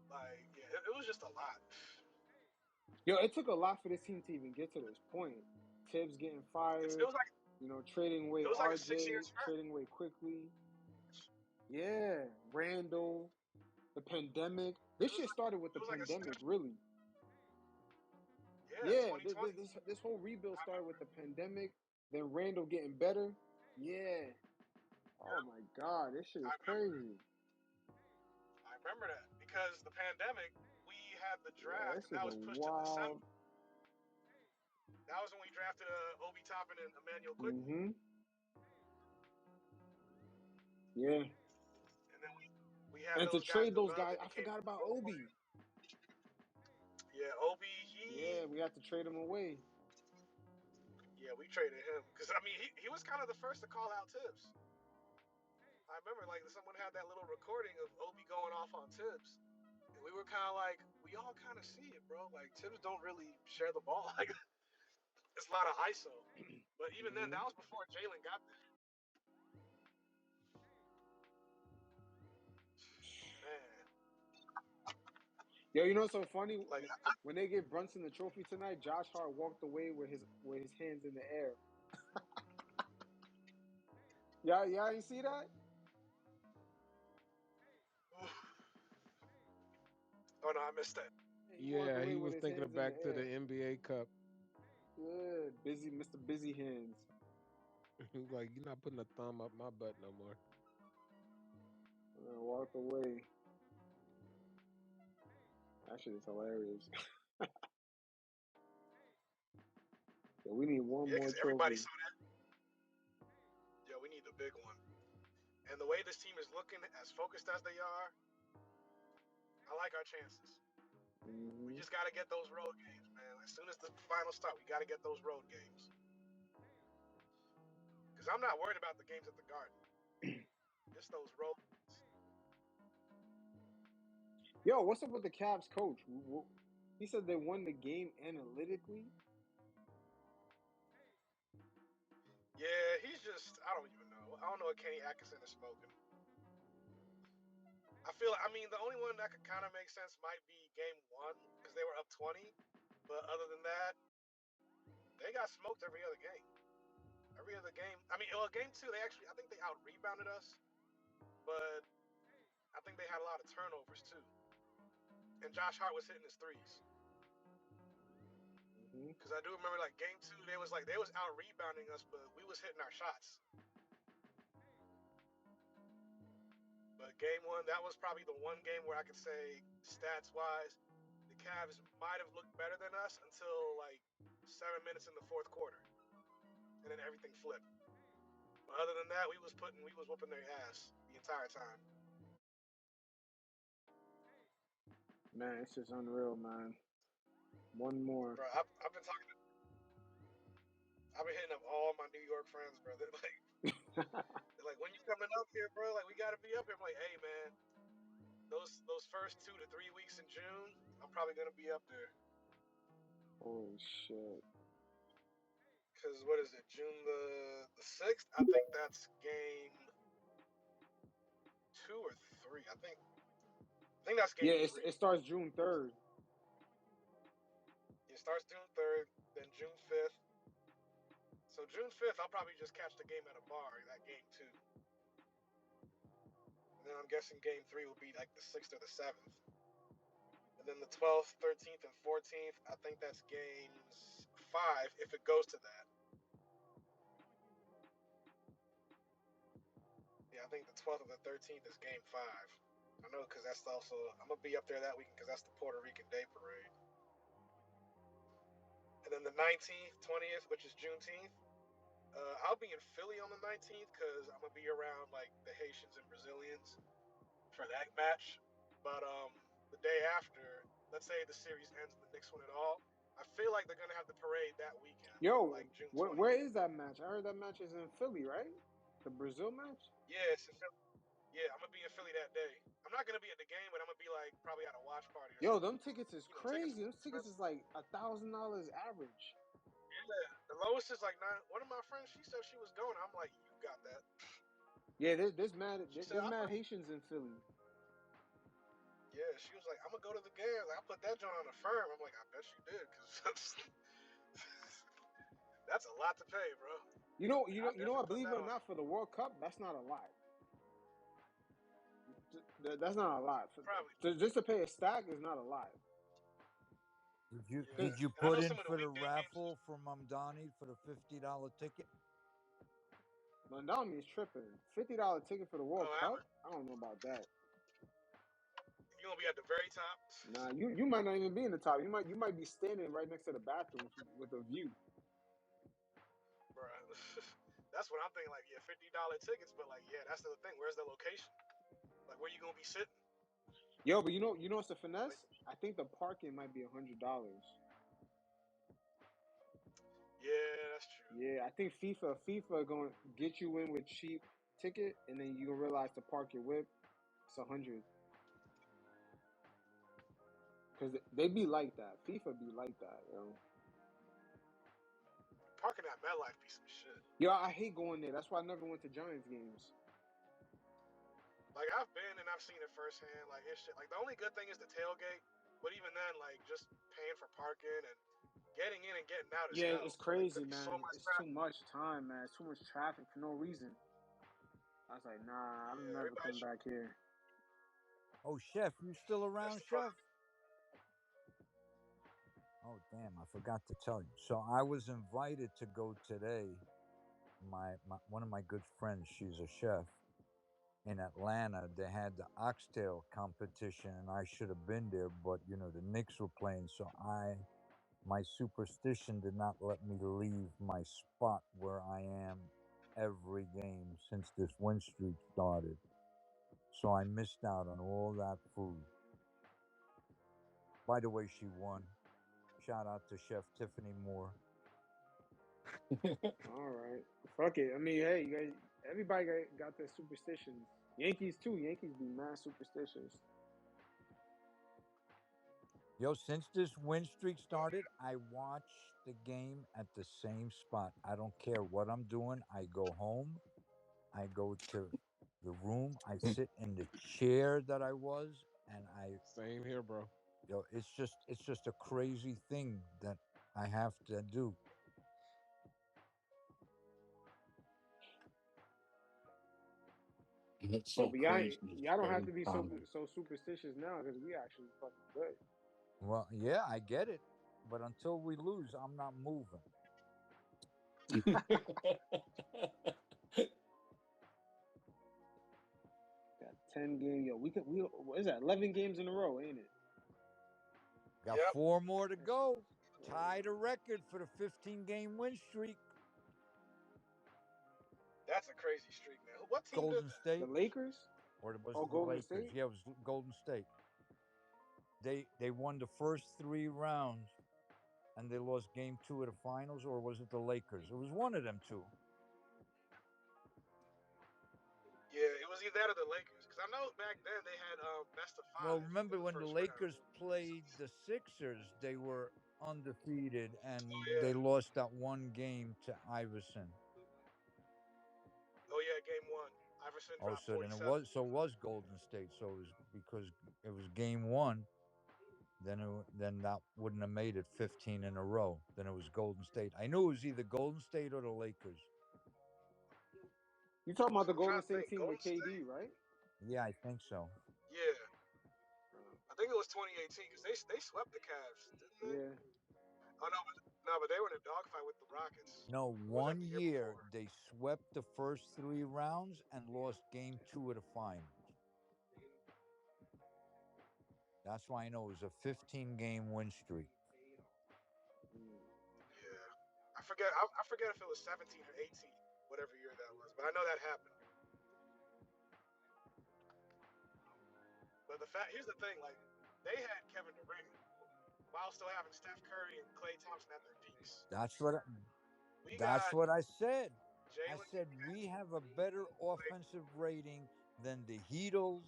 Like, yeah, it was just a lot. Yo, it took a lot for this team to even get to this point. Tibbs getting It fired, was like trading away it was like a 6 year RJ, stretch. trading away quickly. Yeah, Randall, the pandemic. This shit started with It the was like a pandemic, stretch. really. Yeah, Yeah, 2020. this whole rebuild I started with remember. the pandemic. Then Randall getting better. Yeah. Oh Yeah, my God, this shit I is remember. crazy. I remember that because the pandemic, we had the Yeah, draft, this and is that a was pushed to December. wild. That was when we drafted Obi Toppin and Emmanuel Quickly, Mm-hmm. Yeah. and then we had And to those guys trade those develop. guys, They I became forgot about role Obi. players. Yeah, Obi, Yeah, we had to trade him away. we traded him because I mean he was kind of the first to call out Tibbs. I remember like someone had that little recording of Obi going off on Tibbs, and we were kind of like, we all kind of see it, bro. Like Tibbs don't really share the ball. Like it's a lot of ISO. But even then, Mm-hmm. that was before Jalen got there. Man, Yo, you know what's so funny? like When they gave Brunson the trophy tonight, Josh Hart walked away with his hands in the air. Y'all ain't see that? oh no, I missed that. He walked Yeah, away he with was his thinking hands in the back to the air. NBA Cup. Yeah, busy, Mr. Busy Hands. He's like, you're not putting a thumb up my butt no more. Walked away. That shit is hilarious. Yeah, we need one Yeah, more because everybody trophy. saw that. Yeah, we need the big one. And the way this team is looking, as focused as they are, I like our chances. We Hmm just got to get those road games, man. As soon as the finals start, we got to get those road games. Because I'm not worried about the games at the Garden. Just those road. Yo, what's up with the Cavs coach? He said they won the game analytically. Yeah, he's just, I don't even know. I don't know what Kenny Atkinson is smoking. I mean, the only one that could kind of make sense might be game one because they were up 20. But other than that, they got smoked every other game. Every other game. I mean, well, game two, I think they out rebounded us, but I think they had a lot of turnovers too. And Josh Hart was hitting his threes. Hmm Because I do remember, like, game two, they was out rebounding us, but we was hitting our shots. But game one, that was probably the one game where I could say, stats-wise, the Cavs might have looked better than us until, like, 7 minutes in the fourth quarter. And then everything flipped. But other than that, we was whooping their ass the entire time. Man, it's just unreal, man. One more. Bro, I've been hitting up all my New York friends, bro. They're like, when you coming up here, bro? Like, we gotta be up here. I'm like, hey, man, those first 2 to 3 weeks in June, I'm probably gonna be up there. Holy shit. Cause what is it, June the 6th? I think that's game 2 or 3. I think that's game Yeah, 3. it starts June 3rd. It starts June 3rd, then June 5th. So June 5th, I'll probably just catch the game at a bar. That game 2. And then I'm guessing game 3 will be like the 6th or the 7th. And then the 12th, 13th, and 14th, I think that's games 5 if it goes to that. Yeah, I think the 12th or the 13th is game 5. I know because that's also, I'm going to be up there that weekend because that's the Puerto Rican Day Parade. And then the 19th, 20th, which is Juneteenth, I'll be in Philly on the 19th because I'm going to be around like the Haitians and Brazilians for that match. But the day after, let's say the series ends and the Knicks win it all, I feel like they're going to have the parade that weekend, Yo, like June where 20th. is that match? I heard that match is in Philly, right? The Brazil match? Yeah, it's in Philly. Yeah, I'm going to be in Philly that day. I'm not going to be at the game, but I'm going to be like probably at a watch party or Yo, something. them tickets is Tickets crazy. are Them tickets expensive. is like $1,000 average. Yeah, the lowest is like 9. One of my friends, she said she was going. I'm like, you got that. Yeah, She said, there's mad Haitians in Philly. yeah, she was like, I'm gonna go to the game. Like, I put that joint on the firm. I'm like, I bet you did, because that's a lot to pay, bro. Like, I You know definitely what? put Believe that it or on. not, for the World Cup, that's not a lot. That's not a lot. Probably, Just to pay a stack is not a lot. Did you yeah. did you And I know put in some of the for the weekday games. raffle for Mamdani for the $50 ticket? Mondami is tripping. $50 ticket for the Oh, World I Cup? haven't. I don't know about that. You gonna be at the very top, Nah, you might not even be in the top. You might be standing right next to the bathroom with a view. bro. That's what I'm thinking. Like, yeah, $50 tickets, but like, yeah, that's the thing. Where's the location? Like, where you gonna be sitting? Yo, but you know what's the Like, finesse? I think the parking might be $100. yeah, that's true. Yeah, I think FIFA going to get you in with cheap ticket, and then you gonna realize to park your whip. It's 100. Cause they be like that. FIFA be like that, yo. Parking at MetLife be some shit. Yo, I hate going there. That's why I never went to Giants games. Like, I've been and I've seen it firsthand. Like, it's shit. Like, the only good thing is the tailgate. But even then, like, just paying for parking and getting in and getting out is Yeah, it's hell. Like, crazy, there'd be so man. much It's too traffic. much time, man. It's too much traffic for no reason. I was like, nah, I'm Yeah, never coming everybody's. back here. Oh, Chef, you still That's around, the problem. Chef? Oh, damn, I forgot to tell you. So I was invited to go today my one of my good friends, she's a chef in Atlanta. They had the oxtail competition, and I should have been there, but the Knicks were playing, so my superstition did not let me leave my spot where I am every game since this win streak started. So I missed out on all that food. By the way, she won. Shout out to Chef Tiffany Moore. All right, fuck it. I mean, hey, you guys, everybody got their superstitions. Yankees too. Yankees be mad superstitious. Yo, since this win streak started, I watch the game at the same spot. I don't care what I'm doing. I go home. I go to the room. I sit in the chair that I was, and Same here, bro. it's just a crazy thing that I have to do. It's Yo, so but y'all, crazy. It's y'all don't have very to be common. so superstitious now because we actually fucking good. Well, yeah, I get it, but until we lose, I'm not moving. Got 10 games. Yo, we what is that? 11 games in a row, ain't it? Got Yep, 4 more to That shit. go. Tied a record for the 15-game win streak. that's a crazy streak, man. What team did Golden that? The State, Lakers or was or it the Golden Lakers? State? Yeah, it was Golden State. They won the first 3 rounds, and they lost game 2 of the finals, or was it the Lakers? It was one of them two. Yeah, it was either that or the Lakers. Because I know back then they had best of Well, five in remember the when the first round. Lakers played the Sixers, they were undefeated Oh and they yeah, lost that one game to Iverson. oh yeah, game one. Iverson Oh, dropped so then 47. it was Golden State. So it was because it was game 1, then that wouldn't have made it 15 in a row. Then it was Golden State. I knew it was either Golden State or the Lakers. You talking about the I'm Golden trying to State think. team with Golden KD, State. right? Yeah, I think so. Yeah, Uh, I think it was 2018 because they swept the Cavs, didn't they? yeah. Oh no, no, but they were in a dogfight with the Rockets. No, Or was that one the year year before? they swept the first 3 rounds and lost game 2 of the finals. That's why I know it was a 15-game win streak. Mm. Yeah, I forget if it was 17 or 18, whatever year that was. But I know that happened. But the fact here's the thing, like they had Kevin Durant while still having Steph Curry and Klay Thompson at their peaks. That's what We that's got what I said. I Jalen said we have a better offensive rating than the Heatles,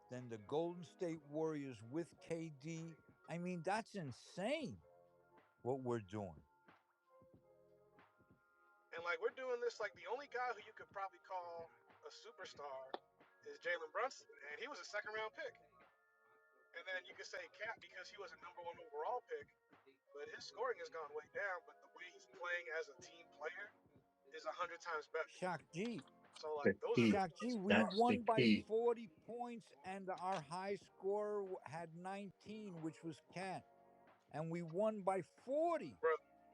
than the Golden State Warriors with KD. I mean, that's insane what we're doing. and like we're doing this like the only guy who you could probably call a superstar is Jalen Brunson, and he was a second round pick. And then you could say Cat because he was a number one overall pick, but his scoring has gone way down. But the way he's playing as a team player is 100 times better. Shaq G. So like The those are the key. Shaq G, ones, we That's the won by key. 40 points, and our high scorer had 19, which was Cat. And we won by 40. bro.